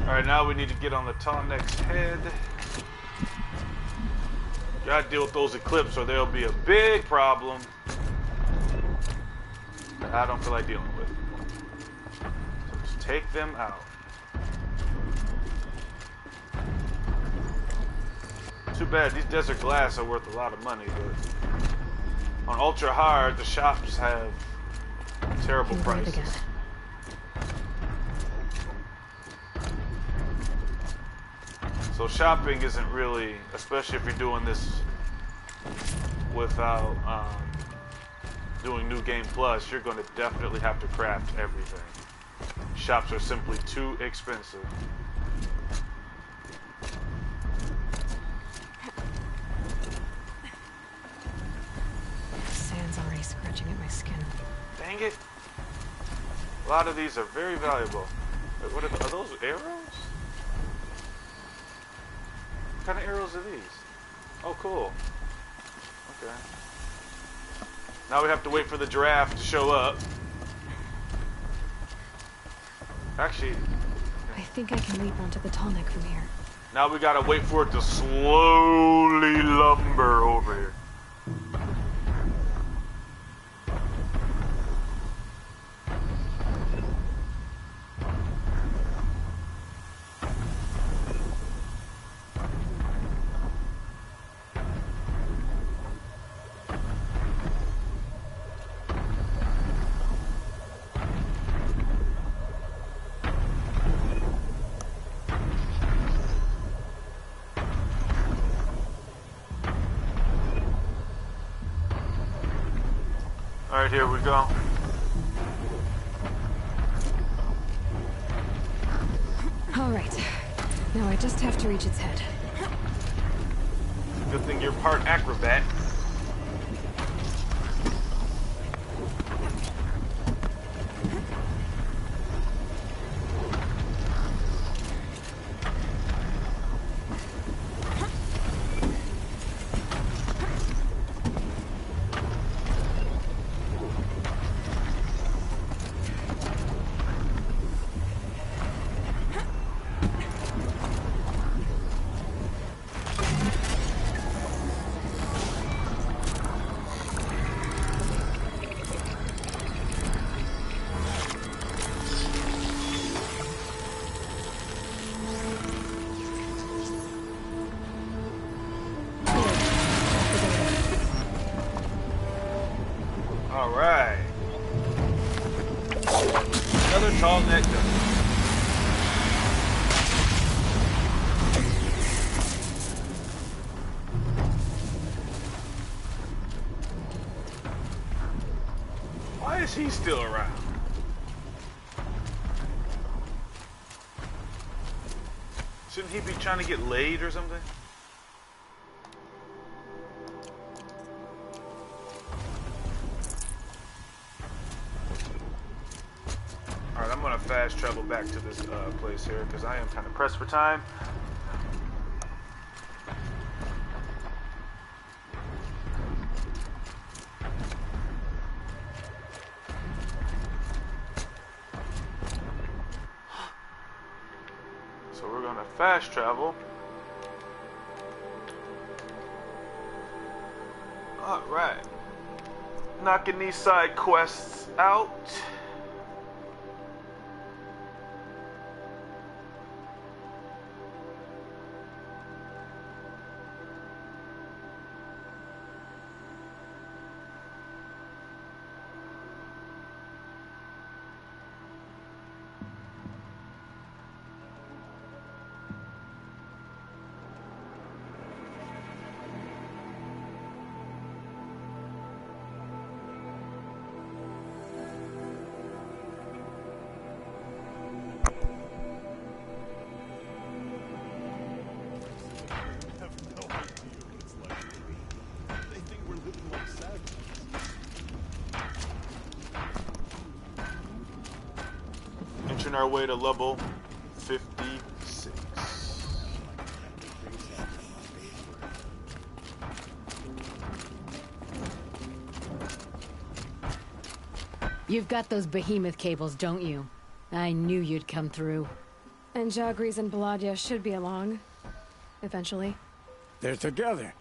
Alright, now we need to get on the tall neck's head. Gotta deal with those Eclipse or there'll be a big problem that I don't feel like dealing with. So just take them out. Too bad, these Desert Glass are worth a lot of money, but on Ultra Hard, the shops have terrible prices. So shopping isn't really, especially if you're doing this without doing New Game Plus, you're going to definitely have to craft everything. Shops are simply too expensive. Sand's already scratching at my skin. Dang it. A lot of these are very valuable. Wait, what are those arrows? What kind of arrows are these? Oh, cool. Okay. Now we have to wait for the giraffe to show up. Actually, I think I can leap onto the tall neck from here. now we gotta wait for it to slowly lumber over here. Alright, here we go. Alright. Now I just have to reach its head. Good thing you're part acrobat. Alright. Another tall neck gun. Why is he still around? Shouldn't he be trying to get laid or something? Alright, I'm gonna fast travel back to this place here because I am kind of pressed for time. So we're gonna fast travel. Alright. Knocking these side quests out. Inching our way to level 56. You've got those behemoth cables, don't you? I knew you'd come through. And Jagris and Baladia should be along. Eventually. They're together.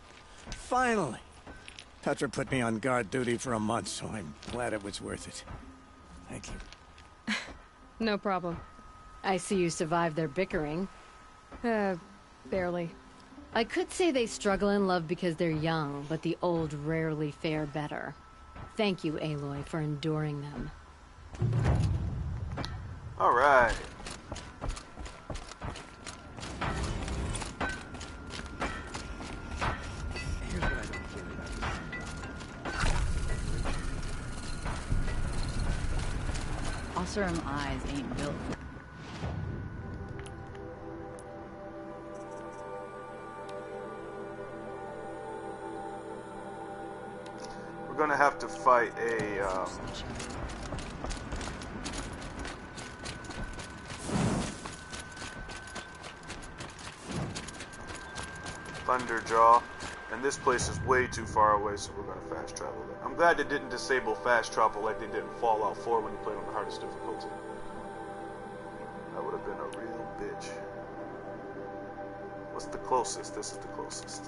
Finally. Petra put me on guard duty for a month, so I'm glad it was worth it. Thank you. No problem. I see you survived their bickering. Barely. I could say they struggle in love because they're young, but the old rarely fare better. Thank you, Aloy, for enduring them. All right. Here's what I don't get about this. Oseram eyes ain't built. We're gonna have to fight a Thunderjaw, and this place is way too far away, so we're gonna fast travel there. I'm glad they didn't disable fast travel like they did in Fallout 4 when you played on the hardest difficulty. That would have been a real bitch. What's the closest? This is the closest.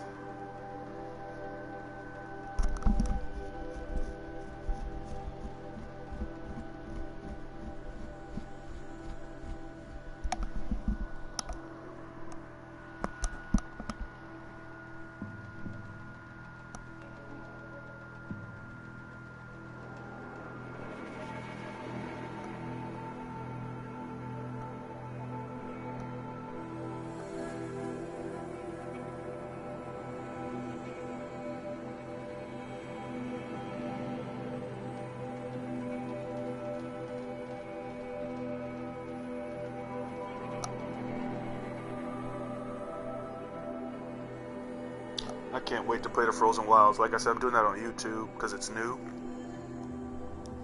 I can't wait to play the Frozen Wilds. Like I said, I'm doing that on YouTube because it's new.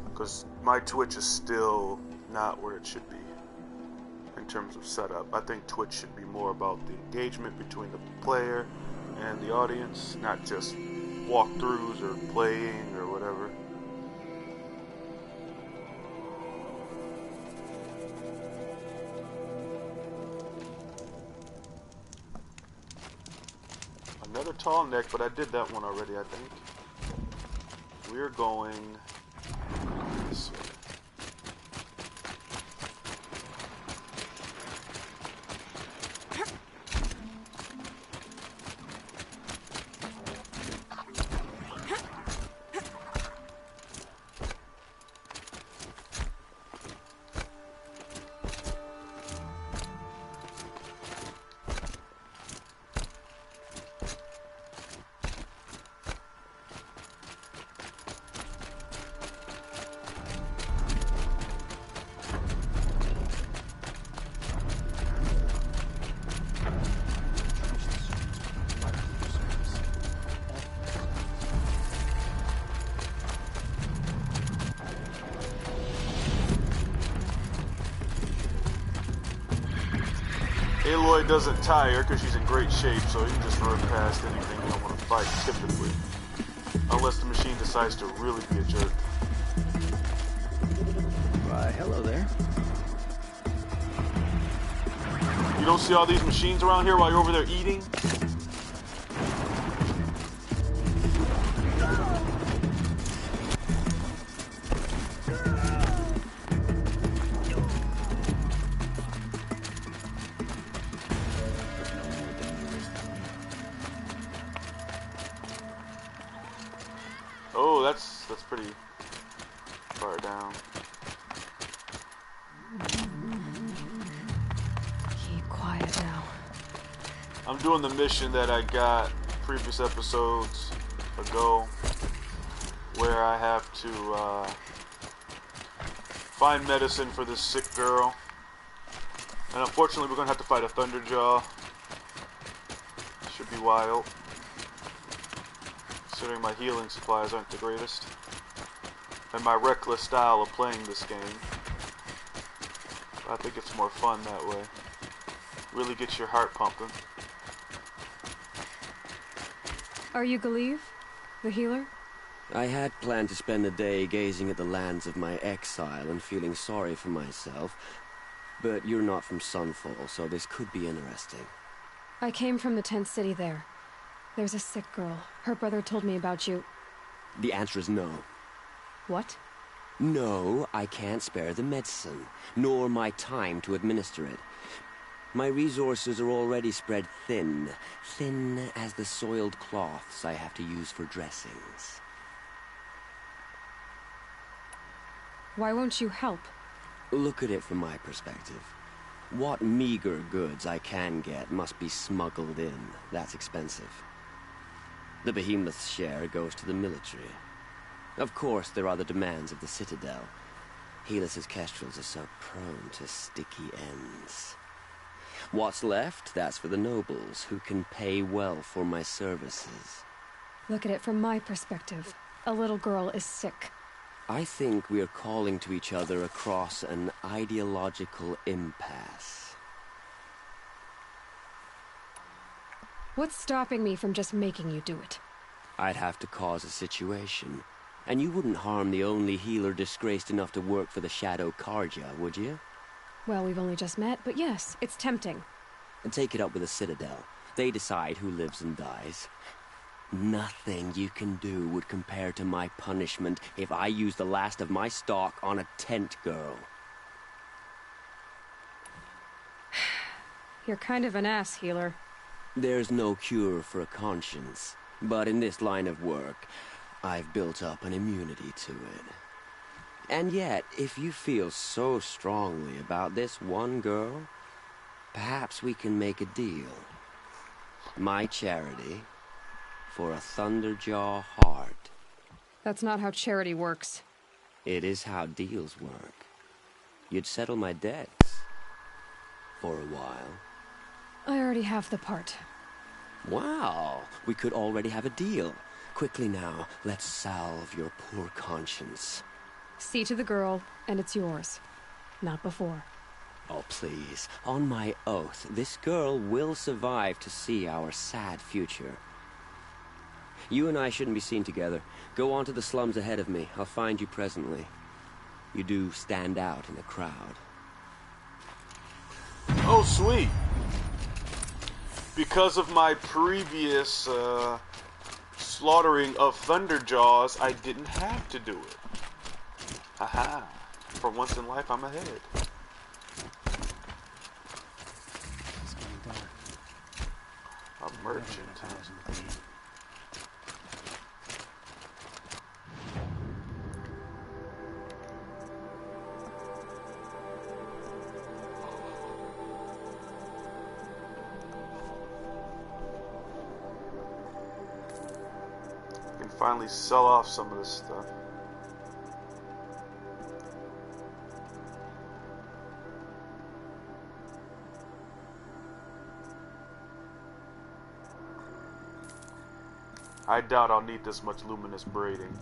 Because my Twitch is still not where it should be in terms of setup. I think Twitch should be more about the engagement between the player and the audience, not just walkthroughs or playing or whatever. Another tall neck, but I did that one already, I think. We're going this way. Aloy doesn't tire because she's in great shape, so you can just run past anything you don't want to fight typically. Unless the machine decides to really be a jerk. Hello there. You don't see all these machines around here while you're over there eating? Oh, that's pretty far down. Keep quiet now. I'm doing the mission that I got previous episodes ago, where I have to find medicine for this sick girl. And unfortunately, we're gonna have to fight a Thunderjaw. Should be wild, considering my healing supplies aren't the greatest, and my reckless style of playing this game. I think it's more fun that way. Really gets your heart pumping. Are you Galeev, the healer? I had planned to spend the day gazing at the lands of my exile and feeling sorry for myself, but you're not from Sunfall, so this could be interesting. I came from the tent city there. There's a sick girl. Her brother told me about you. The answer is no. What? No, I can't spare the medicine, nor my time to administer it. My resources are already spread thin, thin as the soiled cloths I have to use for dressings. Why won't you help? Look at it from my perspective. What meager goods I can get must be smuggled in. That's expensive. The behemoth's share goes to the military. Of course, there are the demands of the Citadel. Helis's kestrels are so prone to sticky ends. What's left, that's for the nobles, who can pay well for my services. Look at it from my perspective. A little girl is sick. I think we are calling to each other across an ideological impasse. What's stopping me from just making you do it? I'd have to cause a situation. And you wouldn't harm the only healer disgraced enough to work for the Shadow Carja, would you? Well, we've only just met, but yes, it's tempting. And take it up with the Citadel. They decide who lives and dies. Nothing you can do would compare to my punishment if I used the last of my stock on a tent girl. You're kind of an ass, healer. There's no cure for a conscience, but in this line of work, I've built up an immunity to it. And yet, if you feel so strongly about this one girl, perhaps we can make a deal. My charity for a Thunderjaw heart. That's not how charity works. It is how deals work. You'd settle my debts. For a while. I already have the part. Wow, we could already have a deal. Quickly now, let's salve your poor conscience. See to the girl, and it's yours. Not before. Oh, please. On my oath, this girl will survive to see our sad future. You and I shouldn't be seen together. Go on to the slums ahead of me. I'll find you presently. You do stand out in the crowd. Oh, sweet. Because of my previous slaughtering of Thunderjaws, I didn't have to do it. Aha. For once in life, I'm ahead. It's getting dark. A merchant. Can finally sell off some of this stuff. I doubt I'll need this much luminous braiding.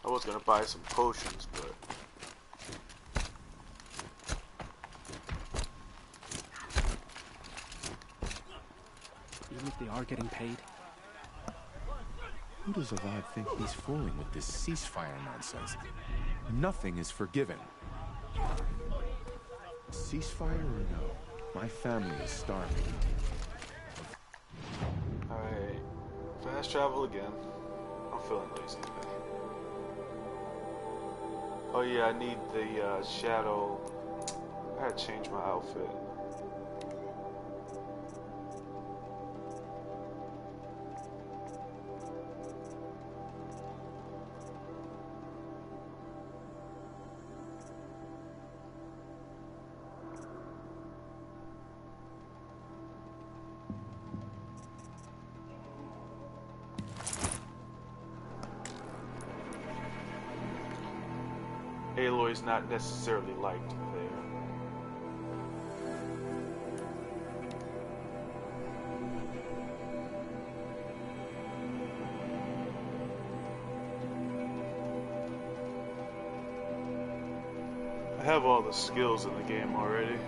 I was gonna buy some potions, but Even if they are getting paid? Who does Avad think he's fooling with this ceasefire nonsense? Nothing is forgiven. Ceasefire or no, my family is starving. alright. Fast travel again. I'm feeling lazy today. Oh yeah, I need the shadow. I gotta change my outfit. Aloy's not necessarily liked there. I have all the skills in the game already.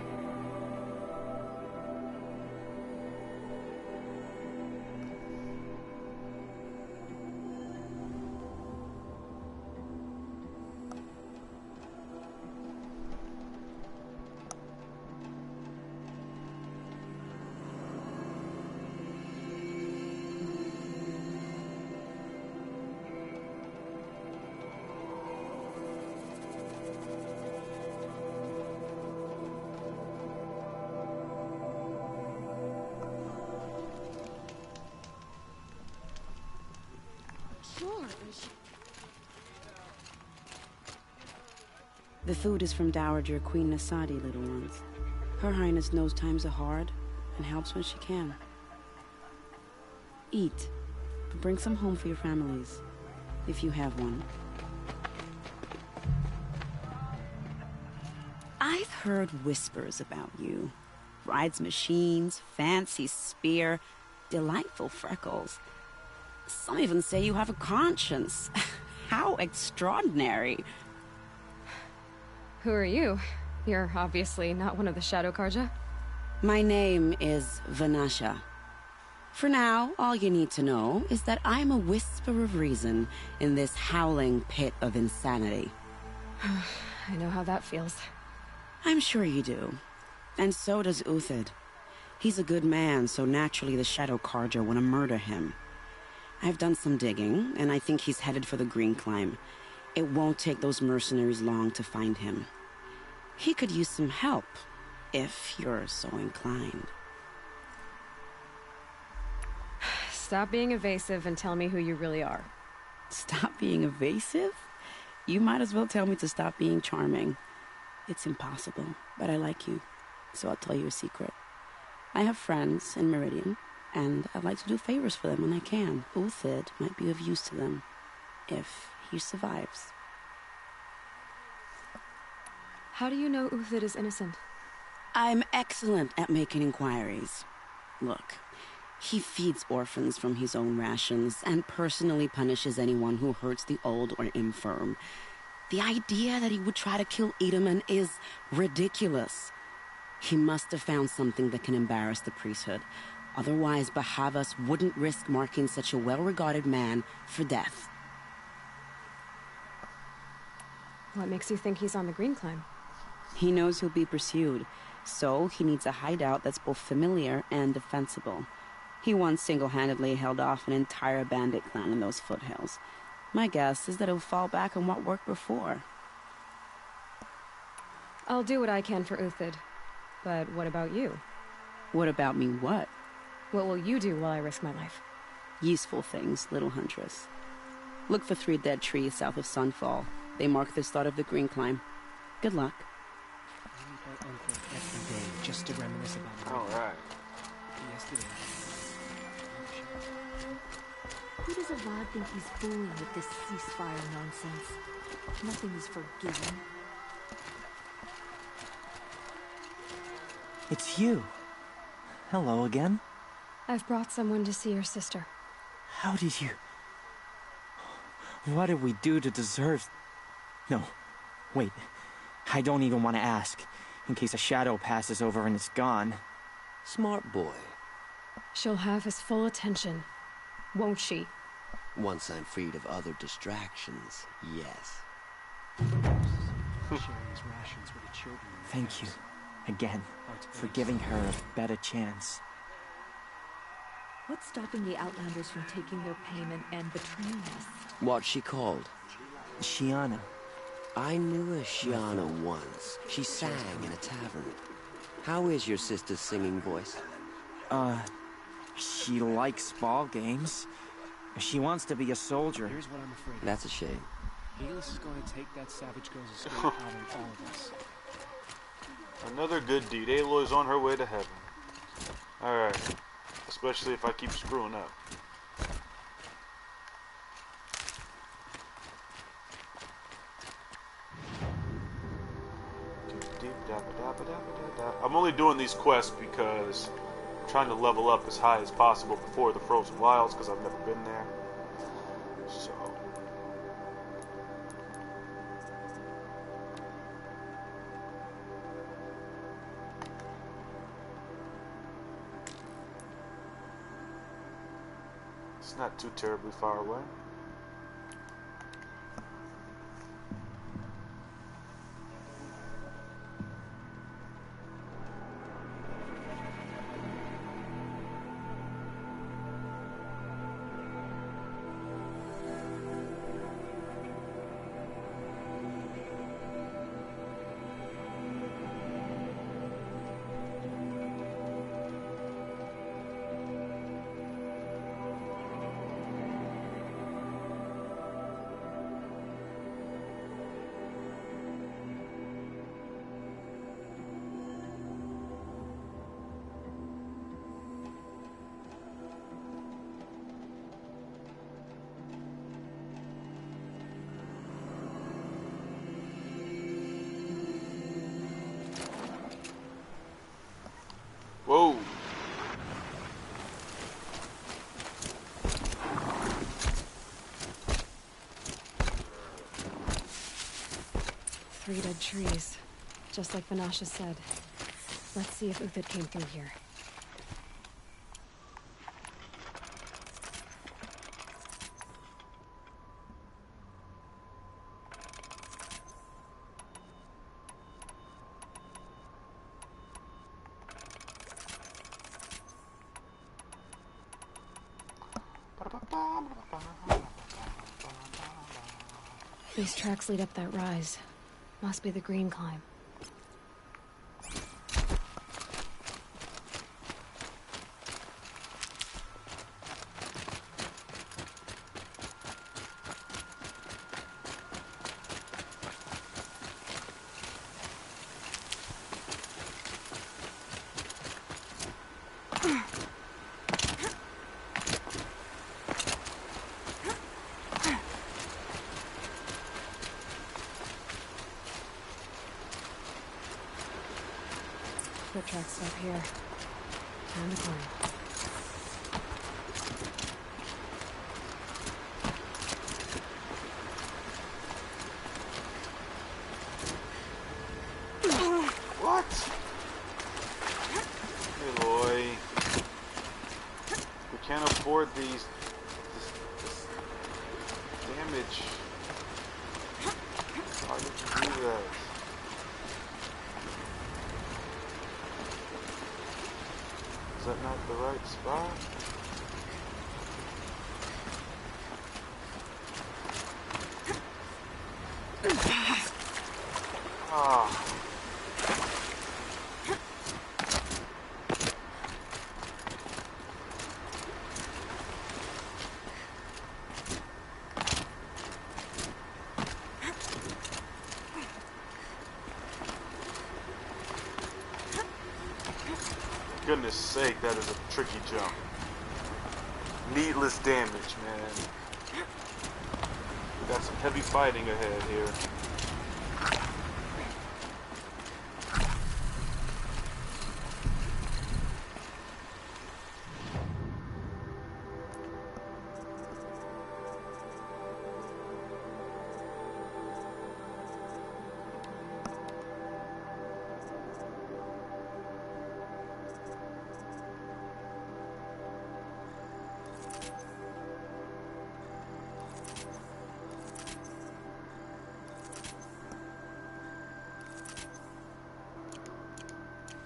The food is from Dowager Queen Nasadi, little ones. Her Highness knows times are hard and helps when she can. Eat, but bring some home for your families, if you have one. I've heard whispers about you. rides machines, fancy spear, delightful freckles. Some even say you have a conscience. How extraordinary. Who are you? You're obviously not one of the Shadow Karja. My name is Vanasha. For now, all you need to know is that I'm a whisper of reason in this howling pit of insanity. I know how that feels. I'm sure you do. And so does Uthid. He's a good man, so naturally the Shadow Karja want to murder him. I've done some digging, and I think he's headed for the Green Climb. It won't take those mercenaries long to find him. He could use some help, if you're so inclined. Stop being evasive and tell me who you really are. Stop being evasive? You might as well tell me to stop being charming. It's impossible, but I like you, so I'll tell you a secret. I have friends in Meridian, and I like to do favors for them when I can. Uthid might be of use to them, if he survives. How do you know Uthid is innocent? I'm excellent at making inquiries. Look, he feeds orphans from his own rations and personally punishes anyone who hurts the old or infirm. The idea that he would try to kill Edaman is ridiculous. He must have found something that can embarrass the priesthood. Otherwise, Bahavas wouldn't risk marking such a well-regarded man for death. What makes you think he's on the Green Climb? He knows he'll be pursued, so he needs a hideout that's both familiar and defensible. He once single-handedly held off an entire bandit clan in those foothills. My guess is that he'll fall back on what worked before. I'll do what I can for Uthid. But what about you? What about me what? What will you do while I risk my life? Useful things, little huntress. Look for 3 dead trees south of Sunfall. They mark the start of the Green Climb. Good luck. Every day, just to reminisce about All right. yesterday. Who does Avad think he's fooling with this ceasefire nonsense? Nothing is forgiven. It's you. Hello again. I've brought someone to see your sister. How did you... What did we do to deserve... No, wait. I don't even want to ask, in case a shadow passes over and it's gone. Smart boy. She'll have his full attention, won't she? Once I'm freed of other distractions, yes. Thank you, again, for giving her a better chance. What's stopping the Outlanders from taking their payment and betraying us? What's she called? Shiana. I knew a Shiana once. She sang in a tavern. How is your sister's singing voice? She likes ball games. She wants to be a soldier. Here's what I'm afraid of. That's a shame. Helis is going to take that savage girl's escape out of all of us. Another good deed. Aloy's on her way to heaven. Alright. Especially if I keep screwing up. I'm only doing these quests because I'm trying to level up as high as possible before the Frozen Wilds because I've never been there. So... it's not too terribly far away. Three dead trees. Just like Vanasha said. Let's see if Uthid came through here. These tracks lead up that rise. Must be the green climb. Foot tracks stop here. Turn the corner. What? Aloy. We can't afford this damage. Why did you do that? Is that not the right spot? Ah. Goodness sake, that is a tricky jump. Needless damage, man. We got some heavy fighting ahead here.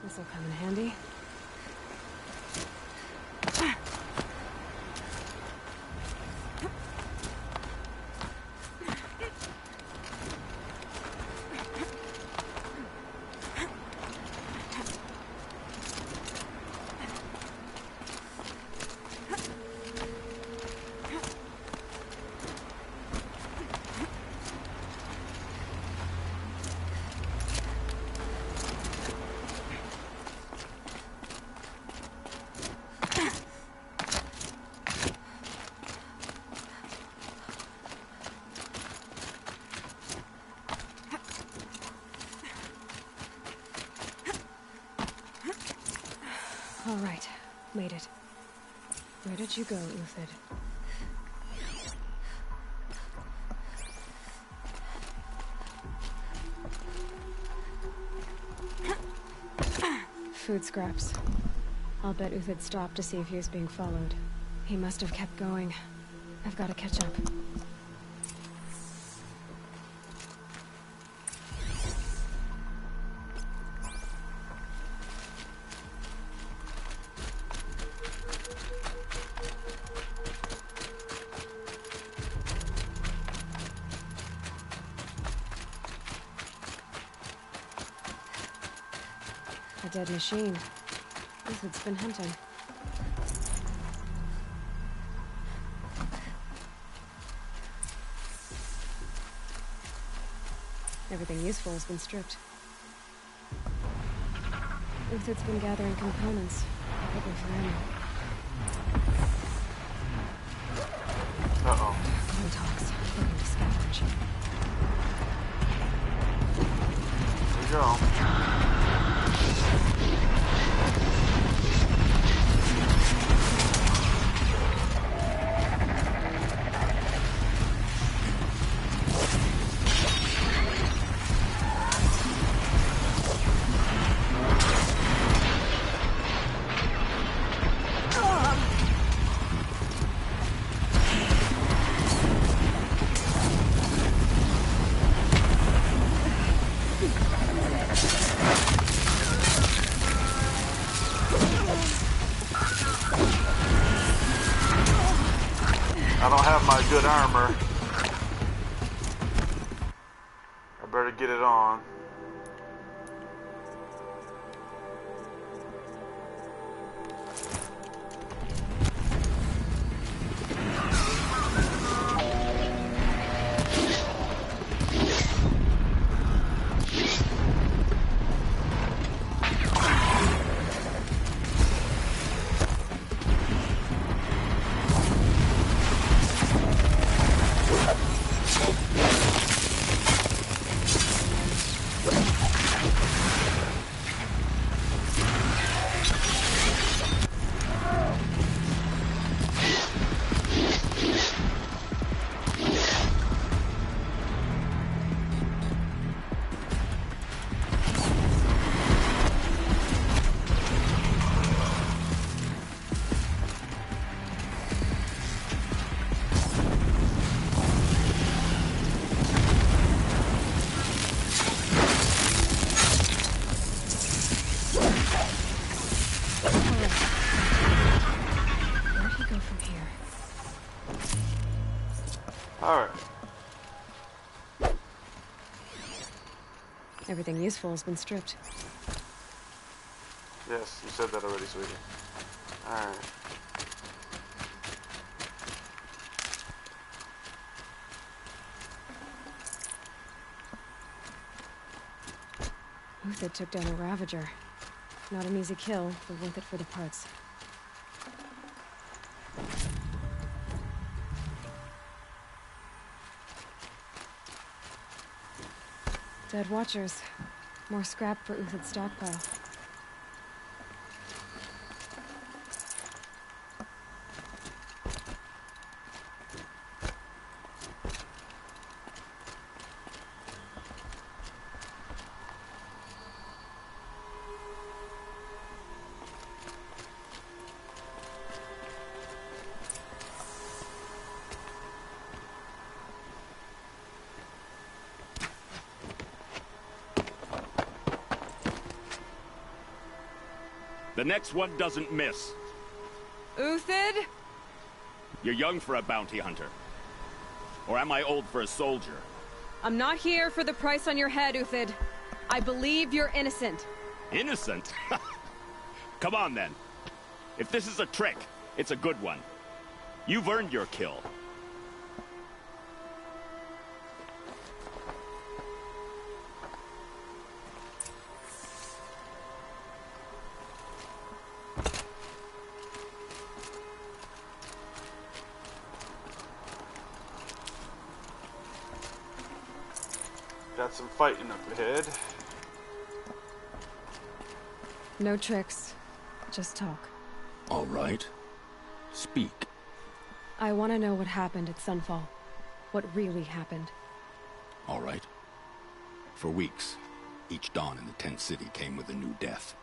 This'll come in handy. All right, made it. Where did you go, Uthid? Food scraps. I'll bet Uthid stopped to see if he was being followed. He must have kept going. I've got to catch up. A dead machine. Uthid's been hunting. Everything useful has been stripped. Uthid's been gathering components, probably for ammo. Uh-oh. Untox, looking to scavenge. There we go. I don't have my good armor. I better get it on. Everything useful has been stripped. Yes, you said that already, sweetie. Alright. Uthid took down a Ravager. Not an easy kill, but worth it for the parts. Dead Watchers. More scrap for Uthid's stockpile. The next one doesn't miss. Uthid? You're young for a bounty hunter. Or am I old for a soldier? I'm not here for the price on your head, Uthid. I believe you're innocent. Innocent? Come on, then. If this is a trick, it's a good one. You've earned your kill. Got some fighting up ahead. No tricks. Just talk. All right. Speak. I want to know what happened at Sunfall. What really happened. All right. For weeks, each dawn in the tent city came with a new death.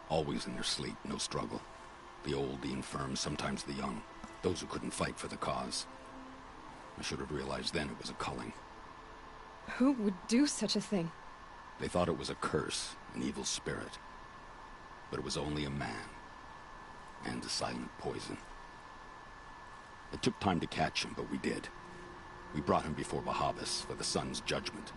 Always in their sleep, no struggle. The old, the infirm, sometimes the young. Those who couldn't fight for the cause. I should have realized then it was a culling. Who would do such a thing? They thought it was a curse, an evil spirit. But it was only a man. And a silent poison. It took time to catch him, but we did. We brought him before Bahavas for the sun's judgment.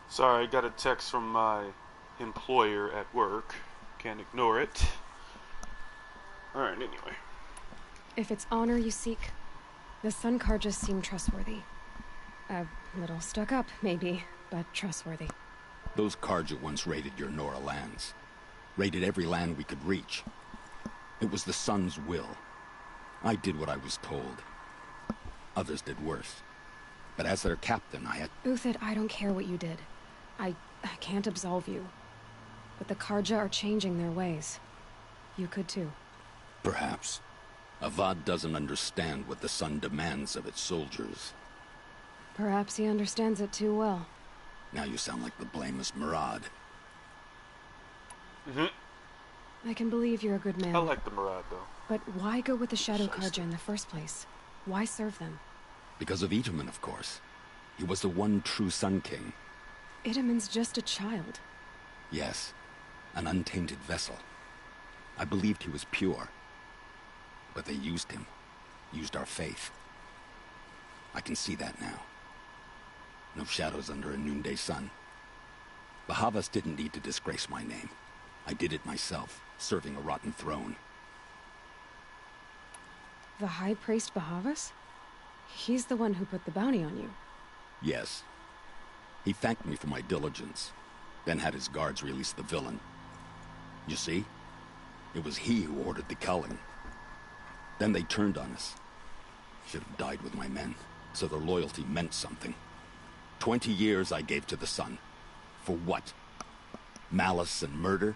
Sorry, I got a text from my employer at work. Can't ignore it. Alright, anyway. If it's honor you seek, the Sun Carjas seem trustworthy. A little stuck up, maybe, but trustworthy. Those Carja once raided your Nora lands. Raided every land we could reach. It was the Sun's will. I did what I was told. Others did worse. But as their captain, I had... Uthid, I don't care what you did. I can't absolve you. But the Carja are changing their ways. You could too. Perhaps. Avad doesn't understand what the Sun demands of its soldiers. Perhaps he understands it too well. Now you sound like the blameless Murad. I can believe you're a good man. I like the Murad, though. But why go with the Shadow Carja in the first place? Why serve them? Because of Itamen, of course. He was the one true Sun King. Idaman's just a child. Yes, an untainted vessel. I believed he was pure. But they used him. Used our faith. I can see that now. No shadows under a noonday sun. Bahavas didn't need to disgrace my name. I did it myself, serving a rotten throne. The High Priest Bahavas? He's the one who put the bounty on you. Yes. He thanked me for my diligence, then had his guards release the villain. You see? It was he who ordered the culling. Then they turned on us. Should have died with my men, so their loyalty meant something. 20 years I gave to the Sun. For what? Malice and murder?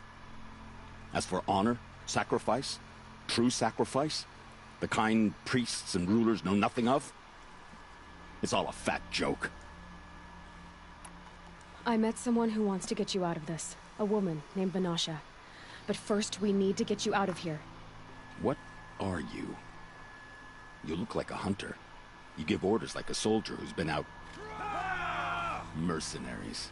As for honor, sacrifice, true sacrifice, the kind priests and rulers know nothing of? It's all a fat joke. I met someone who wants to get you out of this. A woman named Vanasha. But first, we need to get you out of here. What are you? You look like a hunter. You give orders like a soldier who's been out... Mercenaries.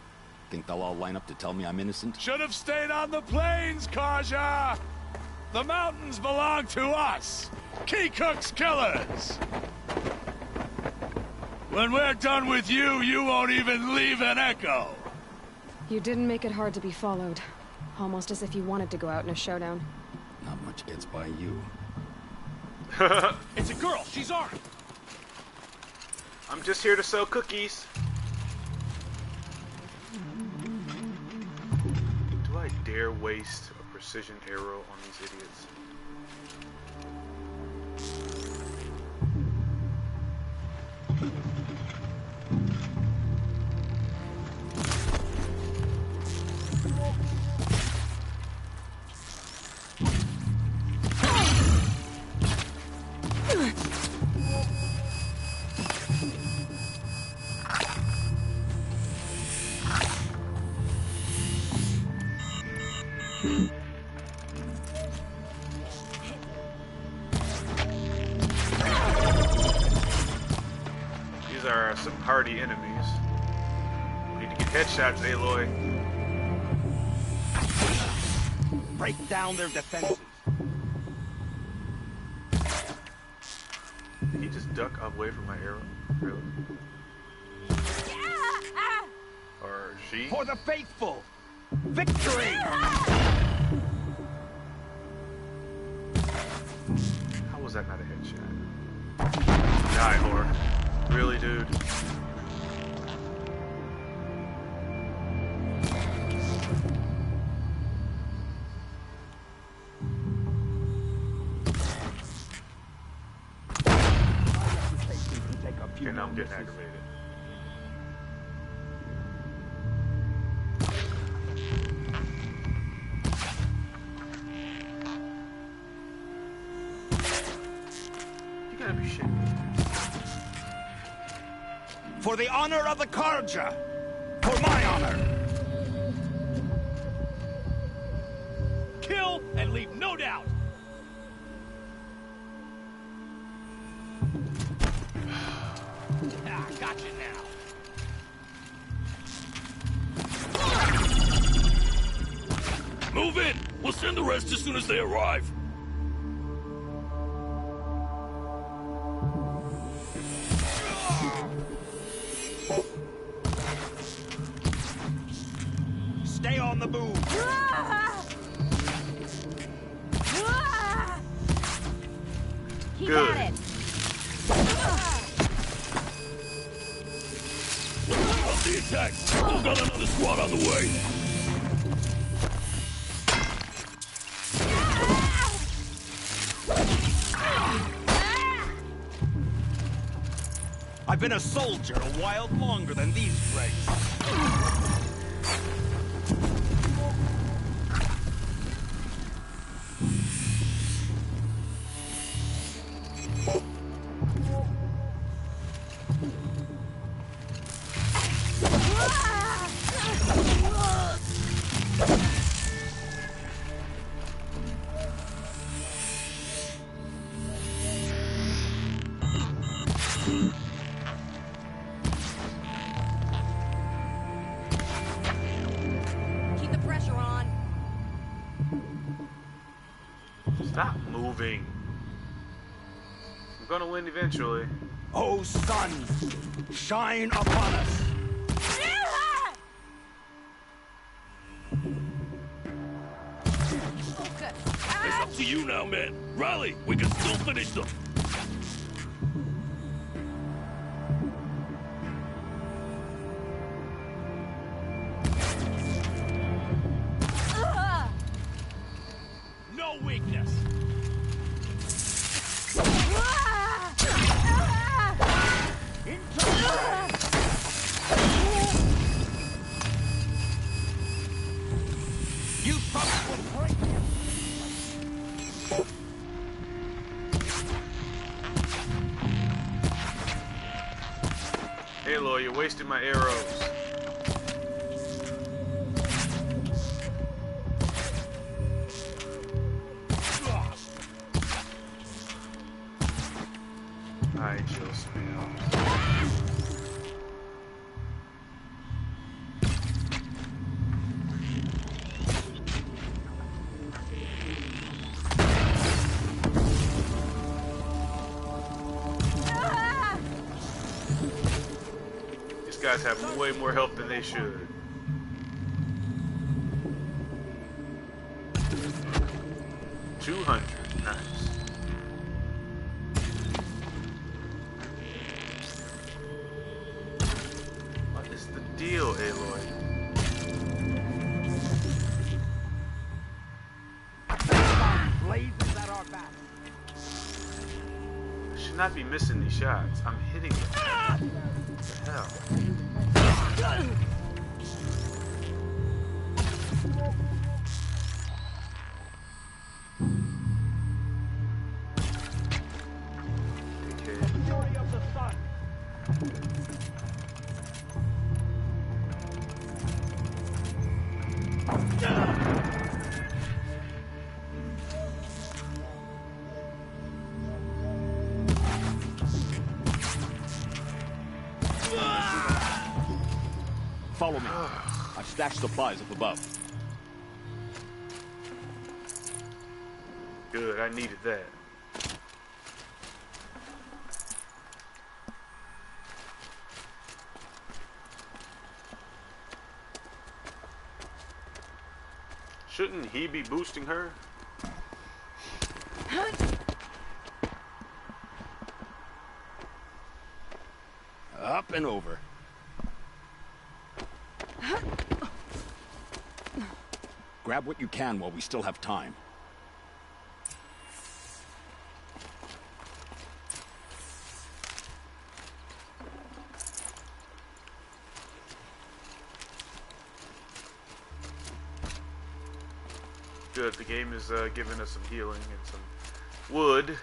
Think they'll all line up to tell me I'm innocent? Should have stayed on the plains, Kaja! The mountains belong to us! Keekook's killers! When we're done with you, you won't even leave an echo! You didn't make it hard to be followed. Almost as if you wanted to go out in a showdown. Not much gets by you. It's a girl! She's armed! I'm just here to sell cookies. Do I dare waste a precision arrow on these idiots? These are some hardy enemies. We need to get headshots, Aloy. Break down their defenses. Did he just duck away from my arrow? Really? Or she? For the faithful! Victory! How was that not a headshot? Die, whore. Really, dude? Okay, now I'm getting aggravated. You gotta be shitting me. For the honor of the Karja! For my honor! Kill and leave no doubt! Ah, gotcha now. Move in! We'll send the rest as soon as they arrive. Stay on the move! He Good. got it. Up the attack! Still got another squad on the way! I've been a soldier a while longer than these dregs. moving. I'm gonna win eventually. Oh, sun, shine upon us. It's up to you now, man. Rally, we can still finish them. No weakness. You probably will break him. Aloy, you're wasting my arrows. I chill smell. These guys have way more health than they should. $200, nice. What is the deal, Aloy? Blazes at our back. I should not be missing these shots. I'm hitting them. What the hell? Fury of the sun. Follow me. I've stashed supplies up above. Good, I needed that. Shouldn't he be boosting her? Up and over. Grab what you can while we still have time. Good, the game is giving us some healing and some wood.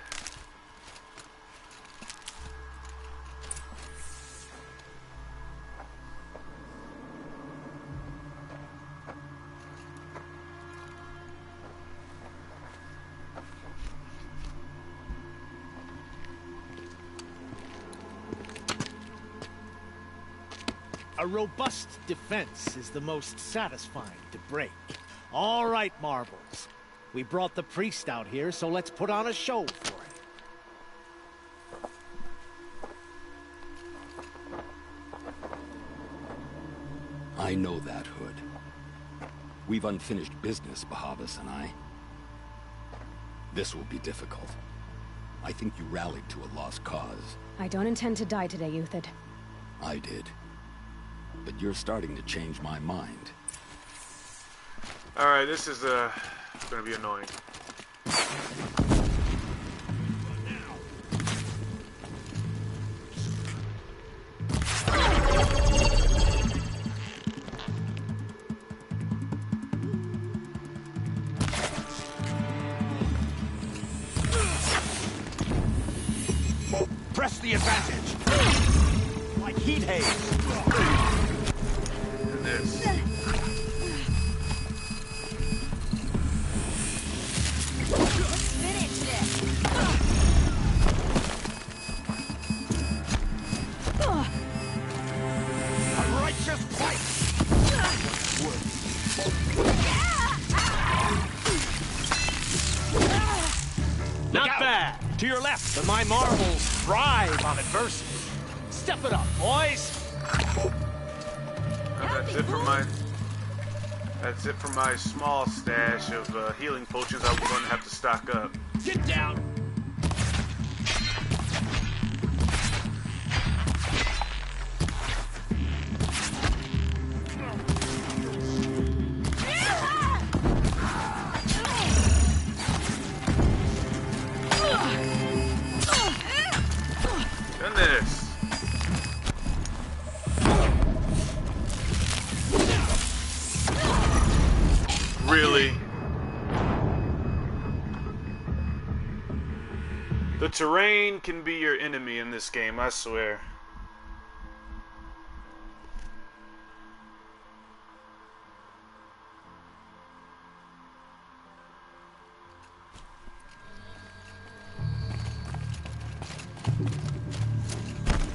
A robust defense is the most satisfying to break. All right, Marbles. We brought the priest out here, so let's put on a show for him. I know that, Hood. We've unfinished business, Bahavas and I. This will be difficult. I think you rallied to a lost cause. I don't intend to die today, Euthyd. I did. But you're starting to change my mind. Alright, this is gonna be annoying. Press the advantage. Like heat haze. And this. To your left. But my marbles thrive on adversity. Step it up, boys. That's it for my. That's it for my small stash of healing potions. I'm going to have to stock up. Get down. Goodness. Really? The terrain can be your enemy in this game, I swear.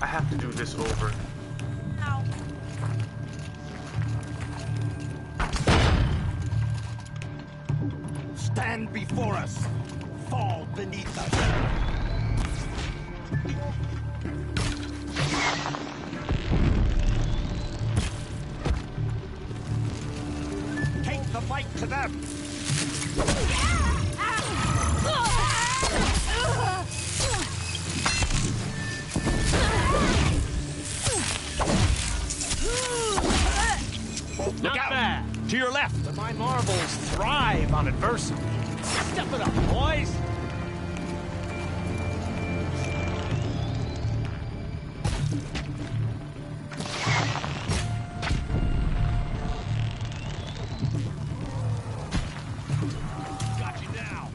I have to do this over. Stand before us. Fall beneath us. Take the fight to them. Look out! Bad. To your left. But my marbles thrive on adversity. Step it up, boys. Got you now.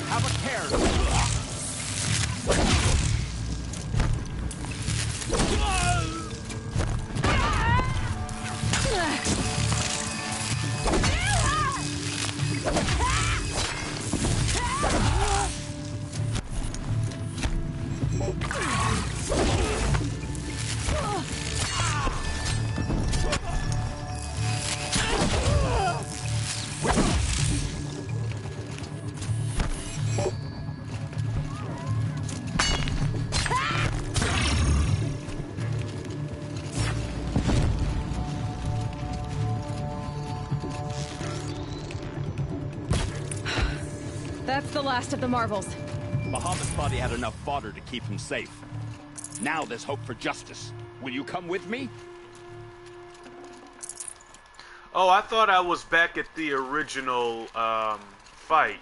Have a care. That's the last of the marbles. Bahamut thought he had enough fodder to keep him safe. Now there's hope for justice. Will you come with me? Oh, I thought I was back at the original fight.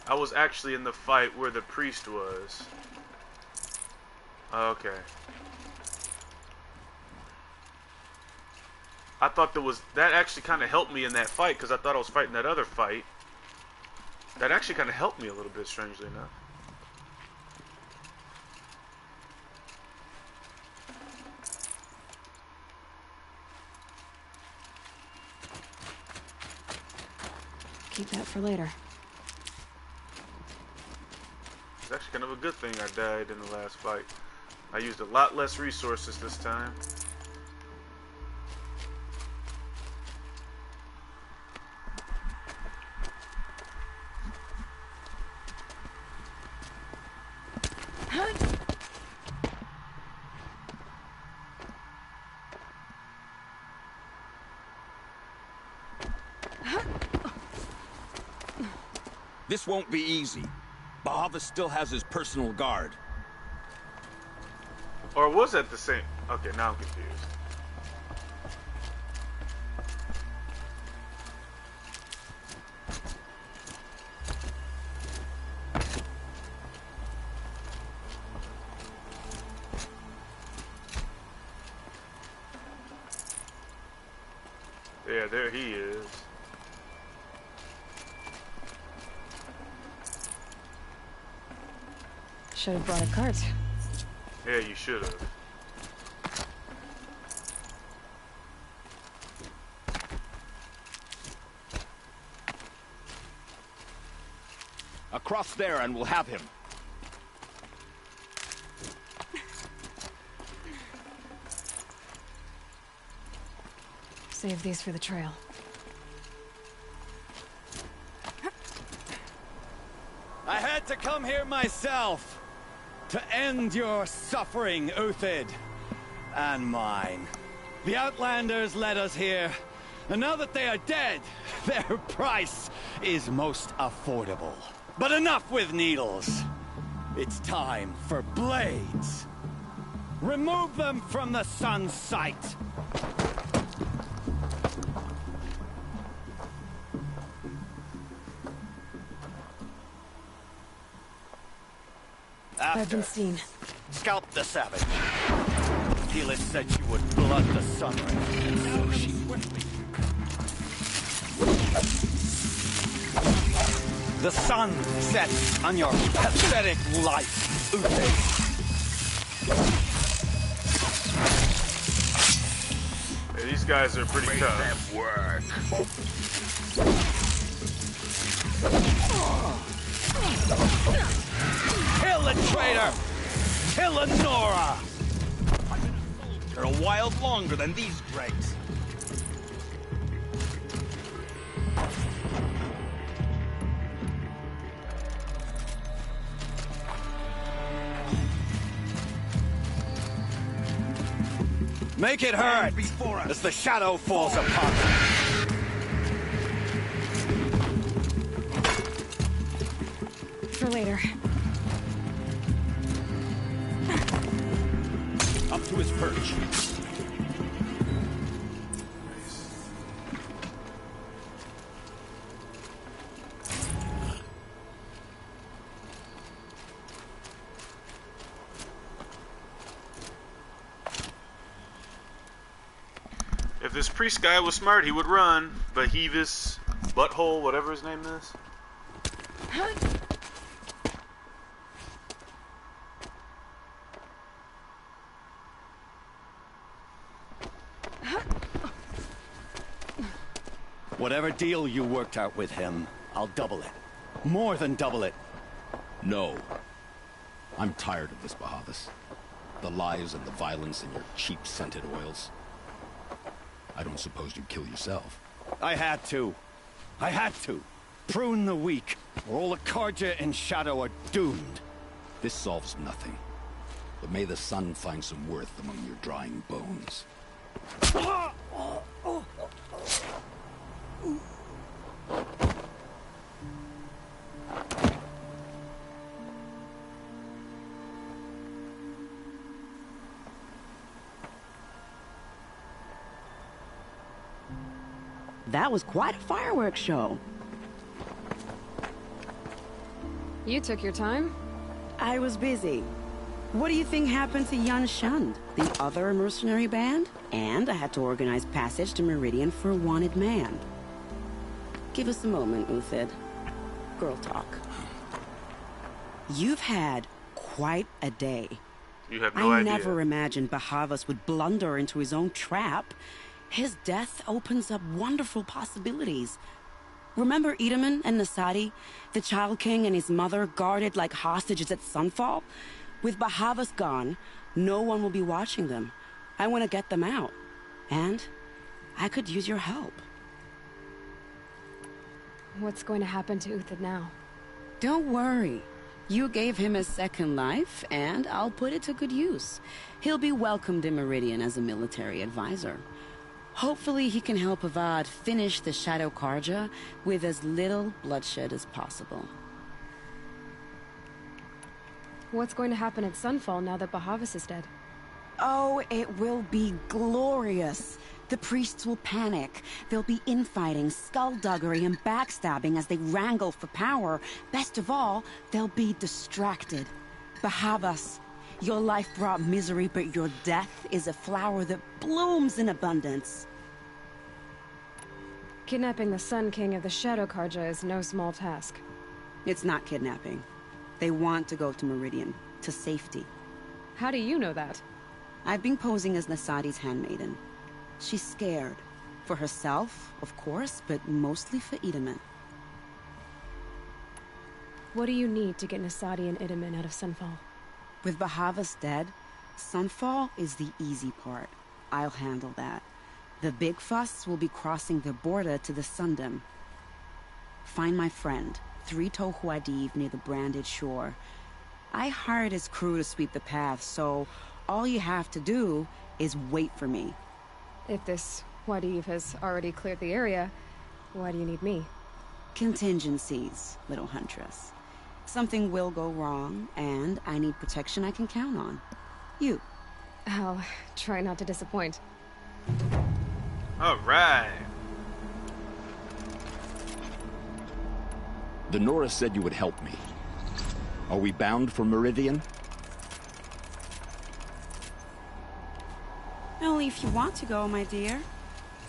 I was actually in the fight where the priest was. Okay. I thought that actually kind of helped me in that fight because I thought I was fighting that other fight. That actually kind of helped me a little bit, strangely enough. Keep that for later. It's actually kind of a good thing I died in the last fight. I used a lot less resources this time. This won't be easy. Bahamut still has his personal guard. Or was that the same? Okay, now I'm confused. Yeah, there he is. Should have brought a cart. Yeah, you should have. Across there and we'll have him. Save these for the trail. I had to come here myself to end your suffering, Uthid, and mine. The Outlanders led us here, and now that they are dead, their price is most affordable. But enough with needles. It's time for blades. Remove them from the sun's sight. I've been seen. Scalp the savage. Keyleth said she would blood the sunray, and so she will. The sun sets on your pathetic life, Uthid. Hey, these guys are pretty tough. Them work. Kill the traitor! Kill Nora! You're a while longer than these dregs. Make it hurt as the shadow falls apart. For later. Up to his perch. If this priest guy was smart, he would run. Behevis, Butthole, whatever his name is. Whatever deal you worked out with him, I'll double it. More than double it. No. I'm tired of this, Bahavas. The lies and the violence and your cheap-scented oils. I don't suppose you'd kill yourself. I had to. I had to. Prune the weak, or all the Carja and Shadow are doomed. This solves nothing. But may the sun find some worth among your drying bones. That was quite a fireworks show. You took your time? I was busy. What do you think happened to Yan Shund, the other mercenary band? And I had to organize passage to Meridian for a wanted man. Give us a moment, Uthid. Girl talk. You've had quite a day. You have no idea. I never imagined Bahavas would blunder into his own trap. His death opens up wonderful possibilities. Remember Edaman and Nasadi? The Child King and his mother guarded like hostages at Sunfall? With Bahavas gone, no one will be watching them. I want to get them out. And I could use your help. What's going to happen to Uthid now? Don't worry. You gave him a second life, and I'll put it to good use. He'll be welcomed in Meridian as a military advisor. Hopefully he can help Avad finish the Shadow Carja with as little bloodshed as possible. What's going to happen at Sunfall now that Bahavas is dead? Oh, it will be glorious. The priests will panic. There'll be infighting, skullduggery, and backstabbing as they wrangle for power. Best of all, they'll be distracted. Bahavas, your life brought misery, but your death is a flower that blooms in abundance. Kidnapping the Sun King of the Shadow Karja is no small task. It's not kidnapping. They want to go to Meridian, to safety. How do you know that? I've been posing as Nasadi's handmaiden. She's scared. For herself, of course, but mostly for Itamen. What do you need to get Nasadi and Itamen out of Sunfall? With Bahavas dead, Sunfall is the easy part. I'll handle that. The big fuss will be crossing the border to the Sundom. Find my friend, Three-Toe Huadiv, near the Branded Shore. I hired his crew to sweep the path, so all you have to do is wait for me. If this Huadiv has already cleared the area, why do you need me? Contingencies, little huntress. Something will go wrong, and I need protection I can count on. You. I'll try not to disappoint. All right. The Nora said you would help me. Are we bound for Meridian? Only if you want to go, my dear.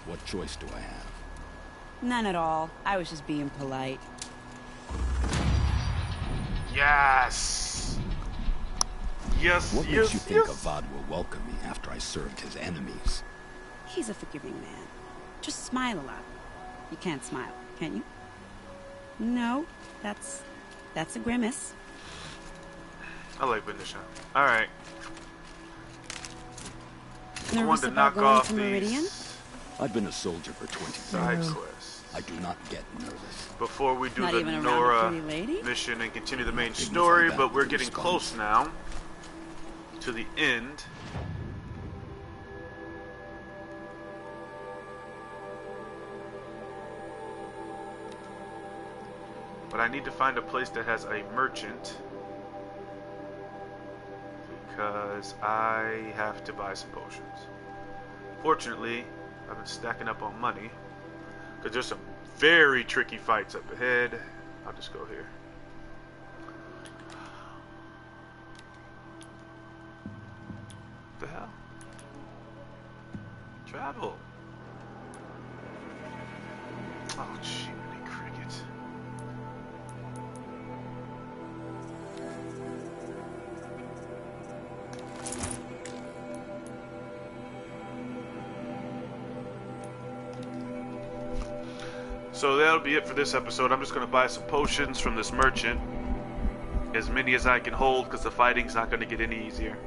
What choice do I have? None at all. I was just being polite. Yes. Yes, what yes, makes you think yes. Avad will welcome me after I served his enemies? He's a forgiving man. Just smile a lot. You can't smile, can you? No, that's a grimace. I like Venetia. All right. I Nervous wanted to about knock going off to Meridian? these I've been a soldier for 20 side years. quests I do not get nervous. before we do Not the even around a Nora pretty lady? mission and continue the main Dignified story, that but we're with getting response. close now to the end. But I need to find a place that has a merchant because I have to buy some potions. Fortunately, I've been stacking up on money because there's some very tricky fights up ahead. I'll just go here. What the hell? Travel. Oh, Jiminy Cricket. So that'll be it for this episode. I'm just going to buy some potions from this merchant. As many as I can hold, because the fighting's not going to get any easier.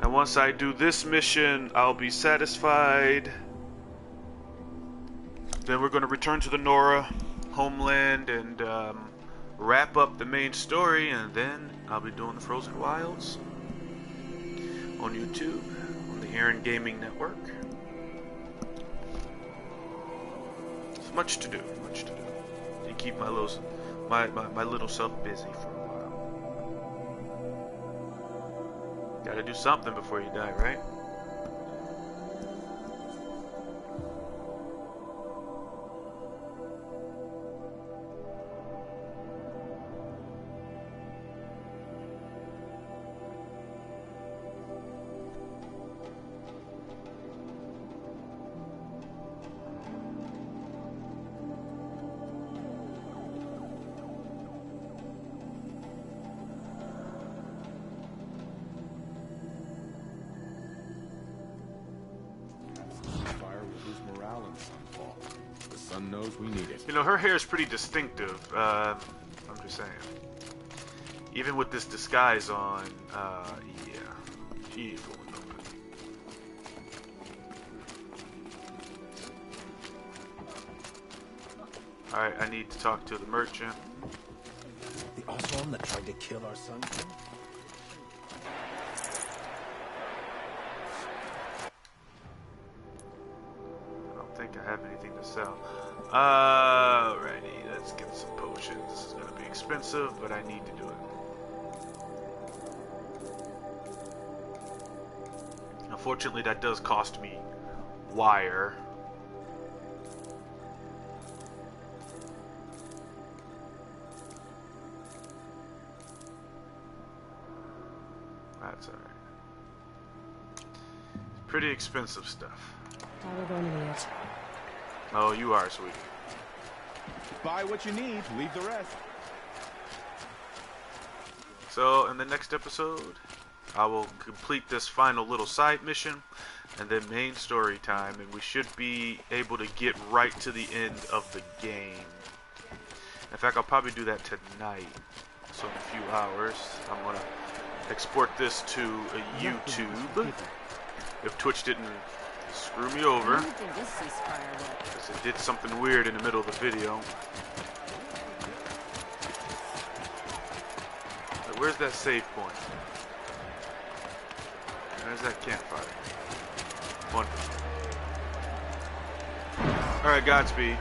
And once I do this mission, I'll be satisfied. Then we're going to return to the Nora homeland and wrap up the main story. And then I'll be doing the Frozen Wilds on YouTube, on the Aaron Gaming Network. Much to do, much to do. To keep my little self busy for a while. Gotta do something before you die, right? You know, her hair is pretty distinctive. I'm just saying. Even with this disguise on, yeah, she ain't going nowhere. Alright, I need to talk to the merchant. The Oswald that tried to kill our son? I don't think I have anything to sell. Alrighty, let's get some potions. This is going to be expensive, but I need to do it. Unfortunately, that does cost me wire. That's alright. It's pretty expensive stuff. I will go an idiot. Oh, you are, sweet. Buy what you need, leave the rest. So, in the next episode, I will complete this final little side mission, and then main story time, and we should be able to get right to the end of the game. In fact, I'll probably do that tonight. So in a few hours, I'm going to export this to a YouTube. If Twitch didn't screw me over. Because it did something weird in the middle of the video. But where's that save point? There's that campfire. Wonderful. Alright, Godspeed.